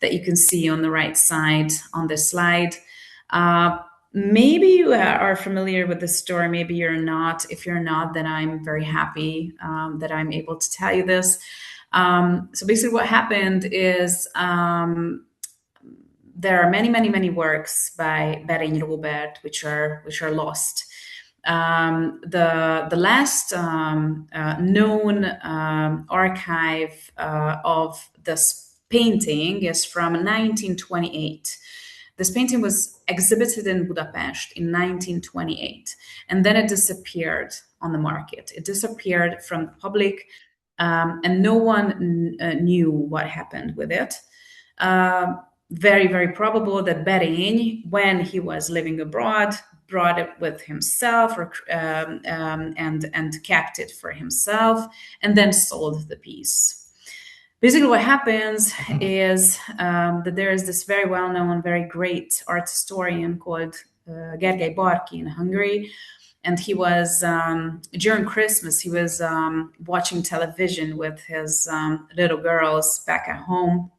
that you can see on the right side on this slide. Maybe you are familiar with this story, maybe you're not. If you're not, then I'm very happy that I'm able to tell you this. So basically what happened is there are many works by Bering Robert which are lost. The last known archive of this painting is from 1928. This painting was exhibited in Budapest in 1928, and then it disappeared on the market. It disappeared from the public, and no one knew what happened with it. Very probable that Bering, when he was living abroad, brought it with himself and kept it for himself, and then sold the piece. Basically what happens is that there is this very well-known, very great art historian called Gergely Barki in Hungary. And he was, during Christmas, he was watching television with his little girls back at home.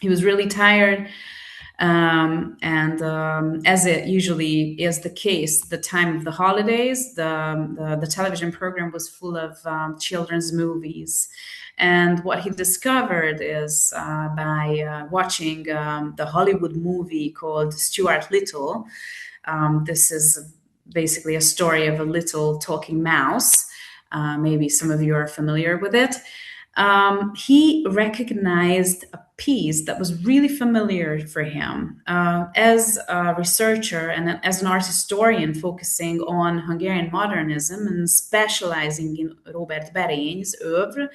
He was really tired. As it usually is the case, the time of the holidays, the television program was full of children's movies. And what he discovered is by watching the Hollywood movie called Stuart Little. This is basically a story of a little talking mouse. Maybe some of you are familiar with it. He recognized a piece that was really familiar for him. As a researcher and as an art historian focusing on Hungarian modernism and specializing in Robert Bering's oeuvre,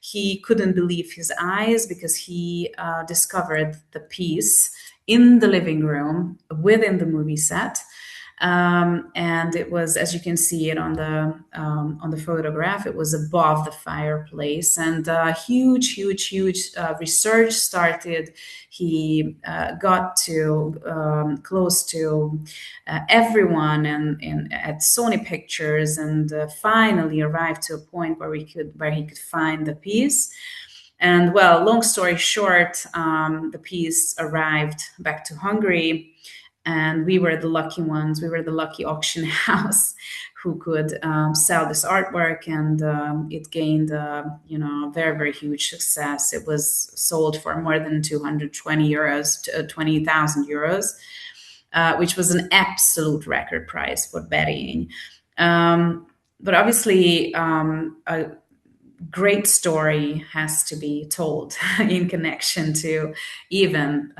he couldn't believe his eyes because he discovered the piece in the living room within the movie set. And it was, as you can see it on the photograph, it was above the fireplace, and huge research started. He got to close to everyone at Sony Pictures, and finally arrived to a point where he could find the piece. And well, long story short, the piece arrived back to Hungary. And we were the lucky ones. We were the lucky auction house who could sell this artwork, and it gained, very huge success. It was sold for more than 220 euros, 20,000 euros, which was an absolute record price for Bering. But obviously, a great story has to be told in connection to even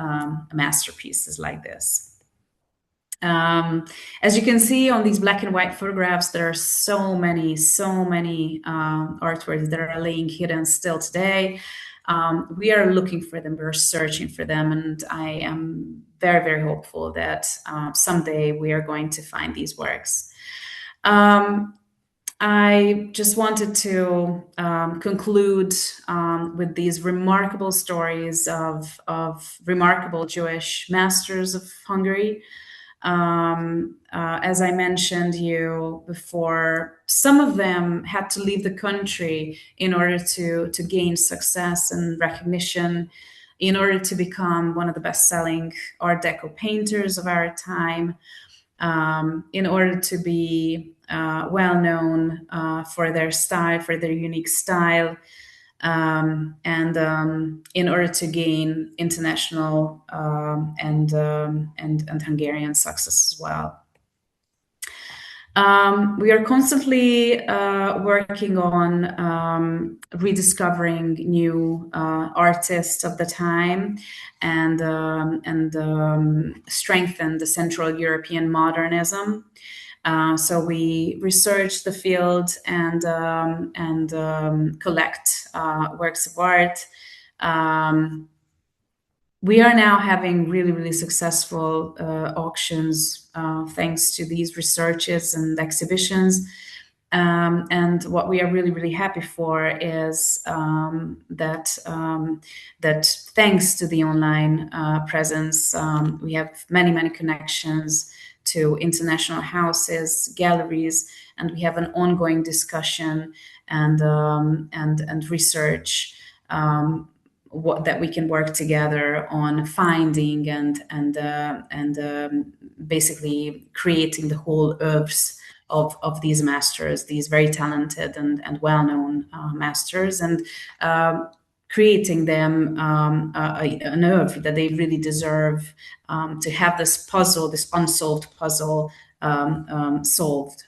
masterpieces like this. As you can see on these black and white photographs, there are so many artworks that are laying hidden still today. we are looking for them, we're searching for them, and I am very, very hopeful that someday we are going to find these works. I just wanted to conclude with these remarkable stories of remarkable Jewish masters of Hungary. As I mentioned you before, some of them had to leave the country in order to gain success and recognition, in order to become one of the best-selling Art Deco painters of our time, in order to be well known for their style, for their unique style, and in order to gain international and Hungarian success as well. We are constantly working on rediscovering new artists of the time and strengthen the Central European modernism. So we research the field and collect works of art. We are now having really, really successful auctions thanks to these researches and exhibitions. And what we are really, really happy for is that thanks to the online presence, we have many, many connections to international houses, galleries, and we have an ongoing discussion and research that we can work together on finding and basically creating the whole oeuvres of these masters, these very talented and well-known masters, and creating them an oeuvre that they really deserve to have this puzzle, this unsolved puzzle, solved.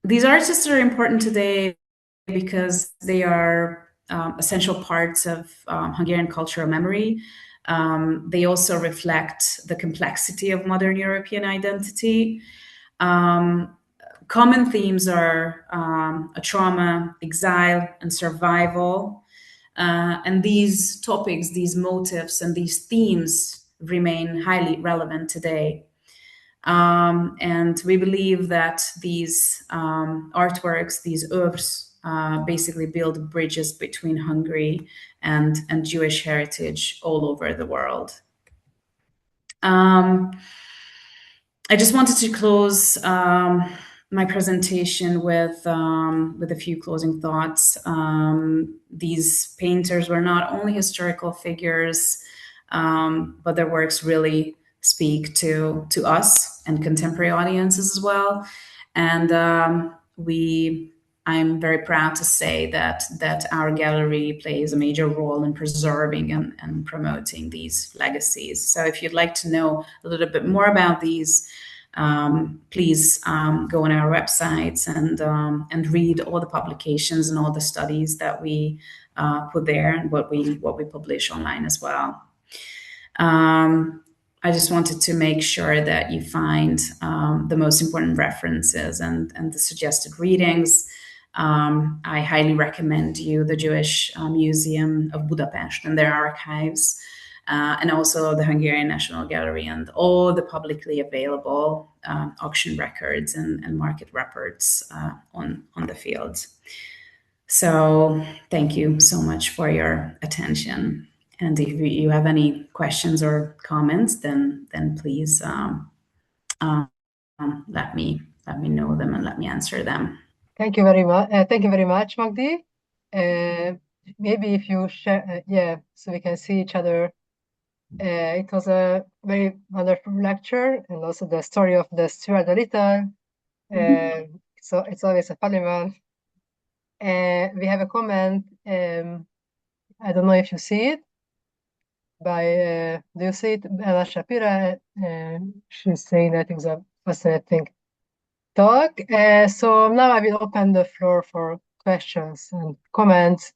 These artists are important today because they are essential parts of Hungarian cultural memory. They also reflect the complexity of modern European identity. Common themes are a trauma, exile, and survival. And these topics, these motifs, and these themes remain highly relevant today. And we believe that these artworks, these oeuvres, basically build bridges between Hungary and Jewish heritage all over the world. I just wanted to close my presentation with a few closing thoughts. These painters were not only historical figures, but their works really speak to us and contemporary audiences as well. And I'm very proud to say that our gallery plays a major role in preserving and promoting these legacies. So if you'd like to know a little bit more about these, please go on our websites and read all the publications and all the studies that we put there and what we publish online as well. I just wanted to make sure that you find the most important references and the suggested readings. I highly recommend you the Jewish Museum of Budapest and their archives, and also the Hungarian National Gallery and all the publicly available auction records and market reports on the field. So thank you so much for your attention. And if you have any questions or comments, then please let me know them and let me answer them. Thank you very much. Thank you very much, Magdi. Maybe if you share, so we can see each other. It was a very wonderful lecture, and also the story of the Stuart the Little. So it's always a funny one. We have a comment. I don't know if you see it. Do you see it? Ella Shapira. She's saying that it was a fascinating talk. So now I will open the floor for questions and comments.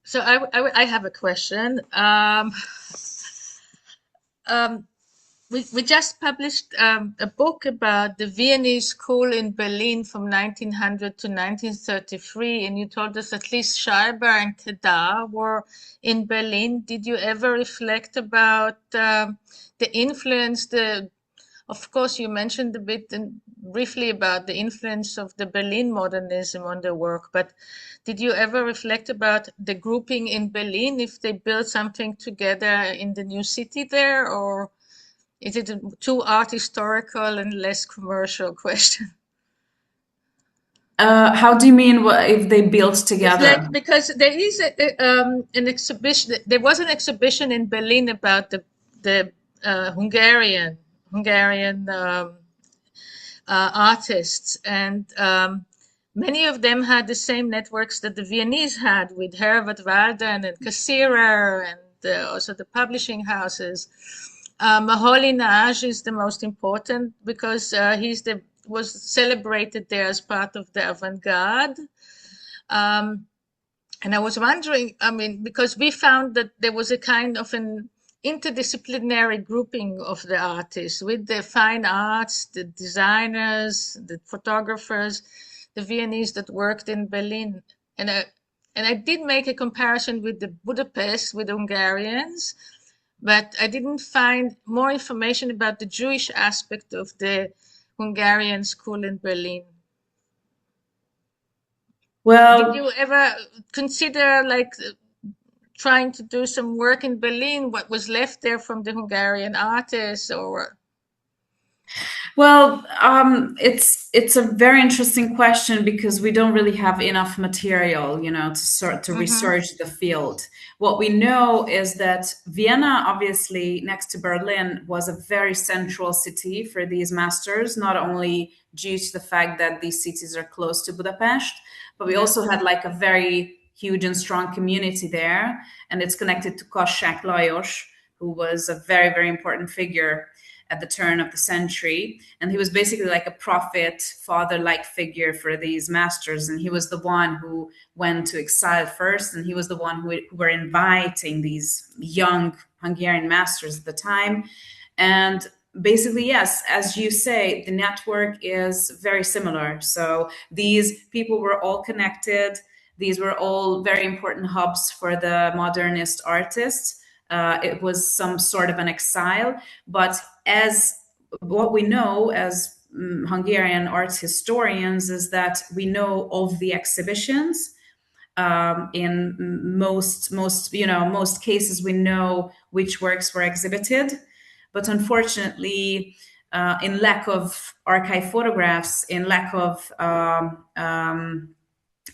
So I have a question. We just published a book about the Viennese school in Berlin from 1900 to 1933, and you told us at least Schreiber and Kedar were in Berlin. Did you ever reflect about the influence? Of course, you mentioned a bit briefly about the influence of the Berlin modernism on the work, but did you ever reflect about the grouping in Berlin, if they built something together in the new city there, or is it a too art historical and less commercial question? How do you mean if they built together? It's like, because there is an exhibition. There was an exhibition in Berlin about the Hungarian artists, and many of them had the same networks that the Viennese had, with Herbert Walden and Cassirer, and also the publishing houses. Maholy Nagy is the most important because was celebrated there as part of the avant-garde. And I was wondering, I mean, because we found that there was a kind of an interdisciplinary grouping of the artists with the fine arts, the designers, the photographers, the Viennese that worked in Berlin. And I did make a comparison with the Budapest, with the Hungarians, but I didn't find more information about the Jewish aspect of the Hungarian school in Berlin. Well, did you ever consider like trying to do some work in Berlin, what was left there from the Hungarian artists, or? Well, it's a very interesting question because we don't really have enough material, to research the field. What we know is that Vienna, obviously next to Berlin, was a very central city for these masters, not only due to the fact that these cities are close to Budapest, but we also had like a very huge and strong community there, and it's connected to Kassák Lajos, who was a very, very important figure at the turn of the century. And he was basically like a prophet, father-like figure for these masters. And he was the one who went to exile first. And he was the one who were inviting these young Hungarian masters at the time. And basically, yes, as you say, the network is very similar. So these people were all connected. These were all very important hubs for the modernist artists. It was some sort of an exile, but as what we know as Hungarian arts historians is that we know of the exhibitions. In most cases, we know which works were exhibited, but unfortunately, in lack of archive photographs, in lack of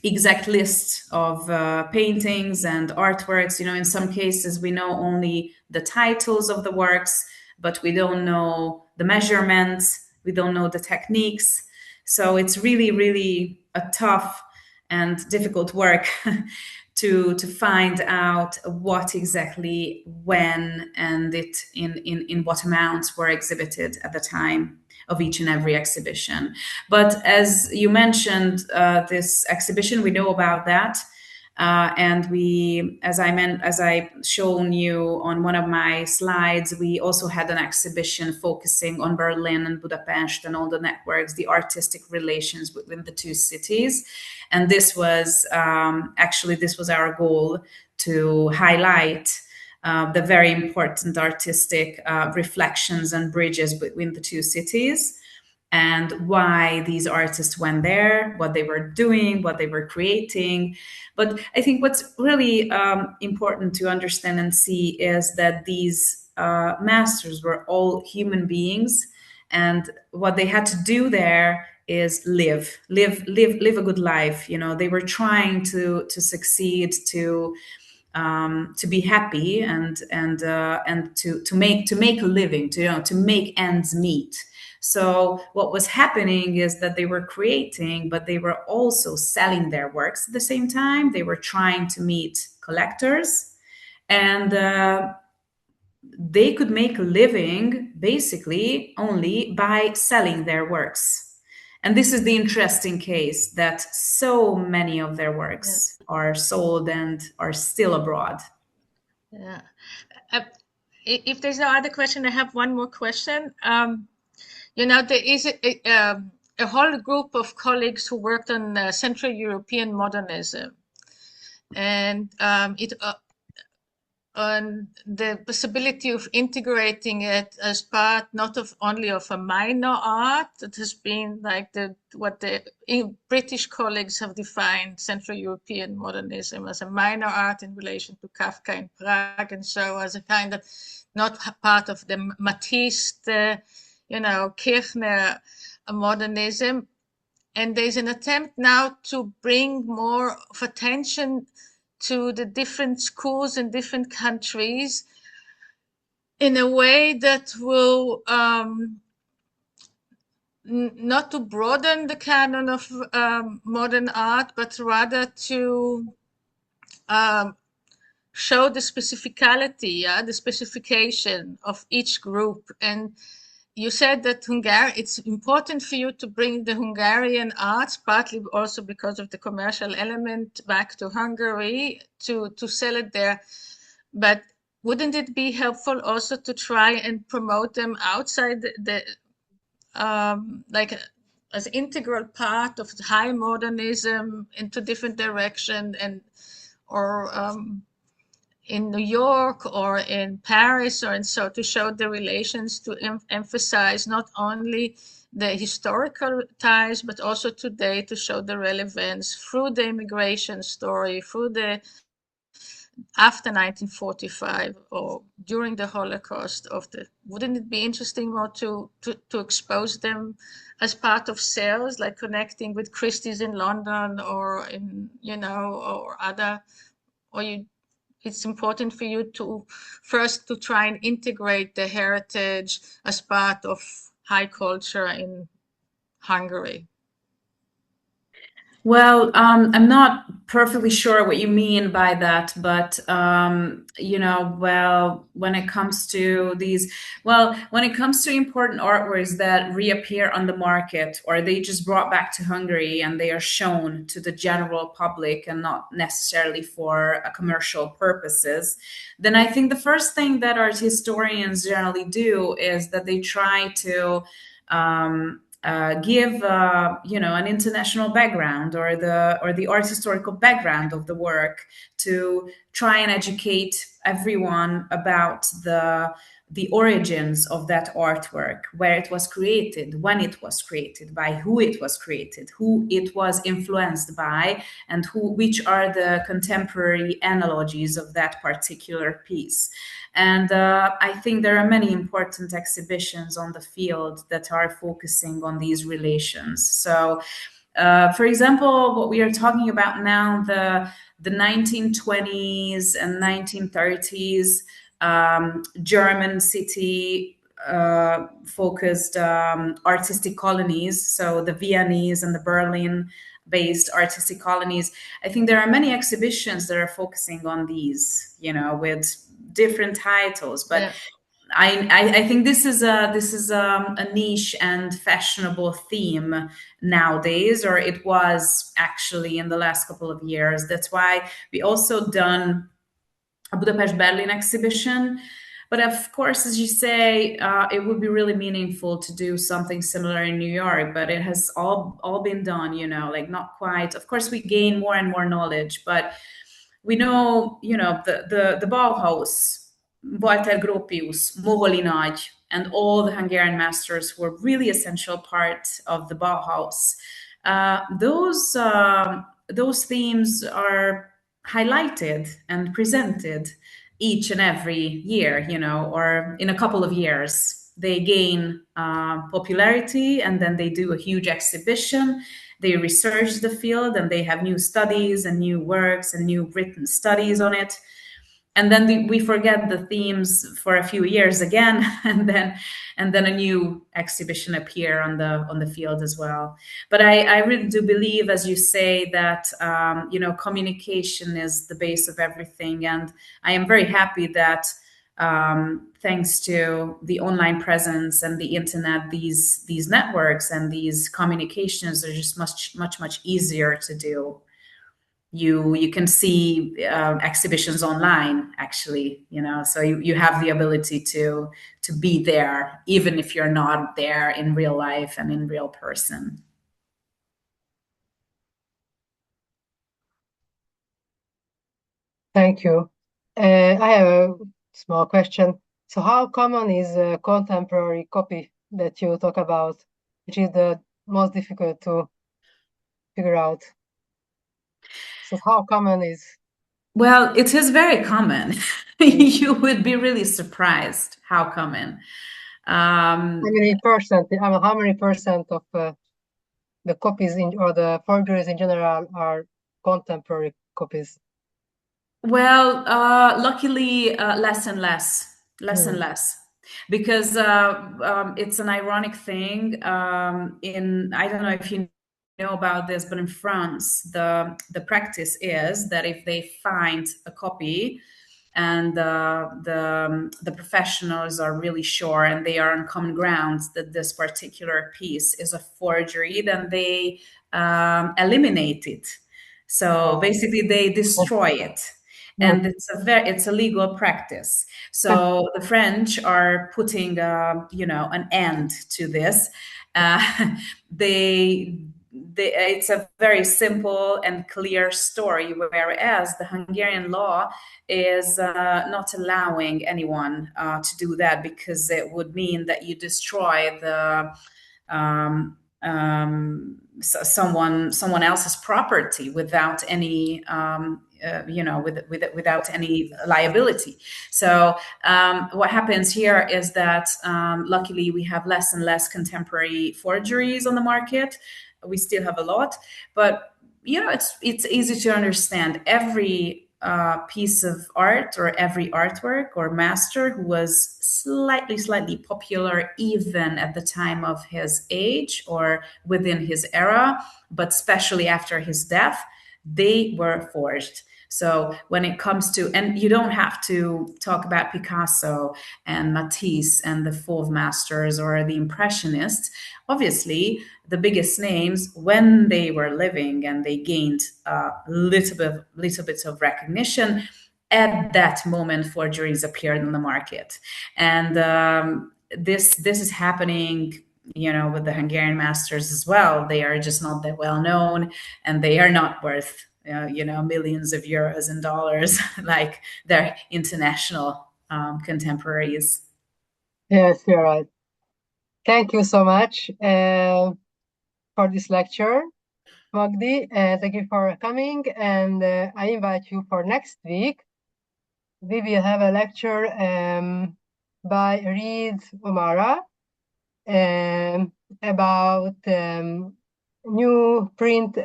exact list of paintings and artworks, in some cases we know only the titles of the works, but we don't know the measurements, we don't know the techniques. So it's really, really a tough and difficult work to find out what exactly, when, and in what amounts were exhibited at the time of each and every exhibition. But as you mentioned, this exhibition, we know about that. And we, as I shown you on one of my slides, we also had an exhibition focusing on Berlin and Budapest and all the networks, the artistic relations within the two cities. And this was this was our goal, to highlight the very important artistic reflections and bridges between the two cities, and why these artists went there, what they were doing, what they were creating. But I think what's really important to understand and see is that these masters were all human beings, and what they had to do there is live a good life. They were trying to succeed, to be happy, and to make a living, to make ends meet. So what was happening is that they were creating, but they were also selling their works at the same time. They were trying to meet collectors, and they could make a living basically only by selling their works. And this is the interesting case, that so many of their works are sold and are still abroad. Yeah. If there's no other question, I have one more question. There is a whole group of colleagues who worked on Central European modernism, and on the possibility of integrating it as part not only of a minor art that has been like what the British colleagues have defined Central European modernism as a minor art in relation to Kafka in Prague, and so as a kind of not part of the Matisse, Kirchner modernism. And there's an attempt now to bring more of attention to the different schools in different countries in a way that will not to broaden the canon of modern art, but rather to show the specificality, the specification of each group. And you said that it's important for you to bring the Hungarian arts, partly also because of the commercial element, back to Hungary to sell it there. But wouldn't it be helpful also to try and promote them outside as integral part of high modernism into different direction, or in New York or in Paris, to show the relations, to emphasize not only the historical ties, but also today to show the relevance through the immigration story, through the after 1945 or during the Holocaust wouldn't it be interesting more to expose them as part of sales, like connecting with Christie's in London or it's important for you to first to try and integrate the heritage as part of high culture in Hungary? Well, I'm not perfectly sure what you mean by that, but when it comes to important artworks that reappear on the market, or they just brought back to Hungary and they are shown to the general public and not necessarily for commercial purposes, then I think the first thing that art historians generally do is that they try to give an international background or the art historical background of the work, to try and educate everyone about the origins of that artwork, where it was created, when it was created, by who it was created, who it was influenced by, and which are the contemporary analogies of that particular piece. And I think there are many important exhibitions on the field that are focusing on these relations. So, for example, what we are talking about now, the 1920s and 1930s German city focused artistic colonies, so the Viennese and the Berlin-based artistic colonies. I think there are many exhibitions that are focusing on these, with different titles, but yeah. I think this is a niche and fashionable theme nowadays, or it was actually in the last couple of years. That's why we also done a Budapest Berlin exhibition. But of course, as you say, it would be really meaningful to do something similar in New York, but it has all been done, not quite. Of course, we gain more and more knowledge, but we know, the Bauhaus, Walter Gropius, Moholy Nagy, and all the Hungarian masters were really essential part of the Bauhaus. Those themes are highlighted and presented each and every year, or in a couple of years. They gain popularity, and then they do a huge exhibition. They research the field, and they have new studies and new works and new written studies on it. And then we forget the themes for a few years again, and then a new exhibition appear on the field as well. But I really do believe, as you say, that communication is the base of everything, and I am very happy that thanks to the online presence and the internet, these networks and these communications are just much easier to do. You can see exhibitions online, actually, so you have the ability to be there, even if you're not there in real life and in real person. Thank you. I have a small question. So how common is a contemporary copy that you talk about, which is the most difficult to figure out? So how common is? Well, it is very common. You would be really surprised how common. How many percent of the copies or the forgeries in general are contemporary copies? Well, luckily, less and less, and less, because it's an ironic thing. I don't know if you know about this, but in France, the practice is that if they find a copy and the professionals are really sure and they are on common grounds that this particular piece is a forgery, then they eliminate it. So basically, they destroy it. And it's a legal practice. So the French are putting, an end to this. It's a very simple and clear story, whereas the Hungarian law is not allowing anyone to do that, because it would mean that you destroy the someone else's property without any without any liability. So what happens here is that luckily we have less and less contemporary forgeries on the market. We still have a lot, but it's easy to understand. Every piece of art or every artwork or master who was slightly popular even at the time of his age or within his era, but especially after his death, they were forged. So when it comes to, and you don't have to talk about Picasso and Matisse and the Fauve masters or the Impressionists. Obviously, the biggest names, when they were living and they gained a little bit of recognition, at that moment, forgeries appeared on the market. And this is happening, with the Hungarian masters as well. They are just not that well known, and they are not worth millions of euros and dollars like their international contemporaries. Yes, you're right. Thank you so much for this lecture, Magdi. Thank you for coming, and I invite you for next week. We will have a lecture by Reed O'Mara about new print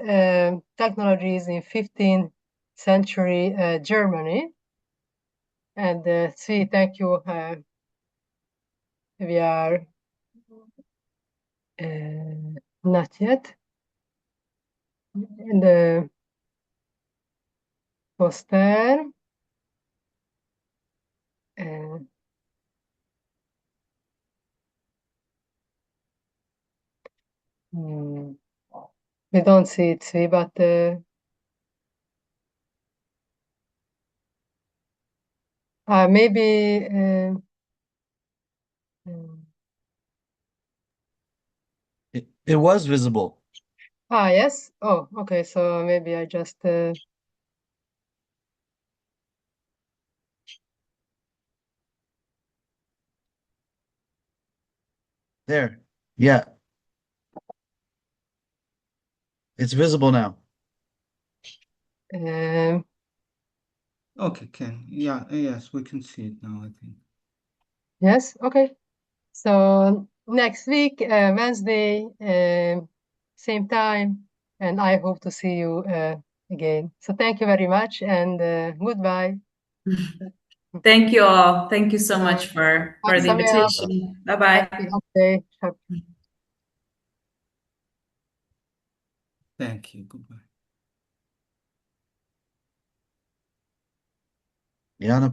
technologies in 15th century Germany. And thank you. We are not yet in the poster. We don't see it, but maybe it was visible. Yes. Oh, okay. So maybe I just There. Yeah. It's visible now. Okay, Ken. Yeah, yes, we can see it now, I think. Yes, okay. So next week, Wednesday, same time, and I hope to see you again. So thank you very much, and goodbye. Thank you all. Thank you so much for the invitation. Bye-bye. Happy holiday. Thank you. Goodbye. Jana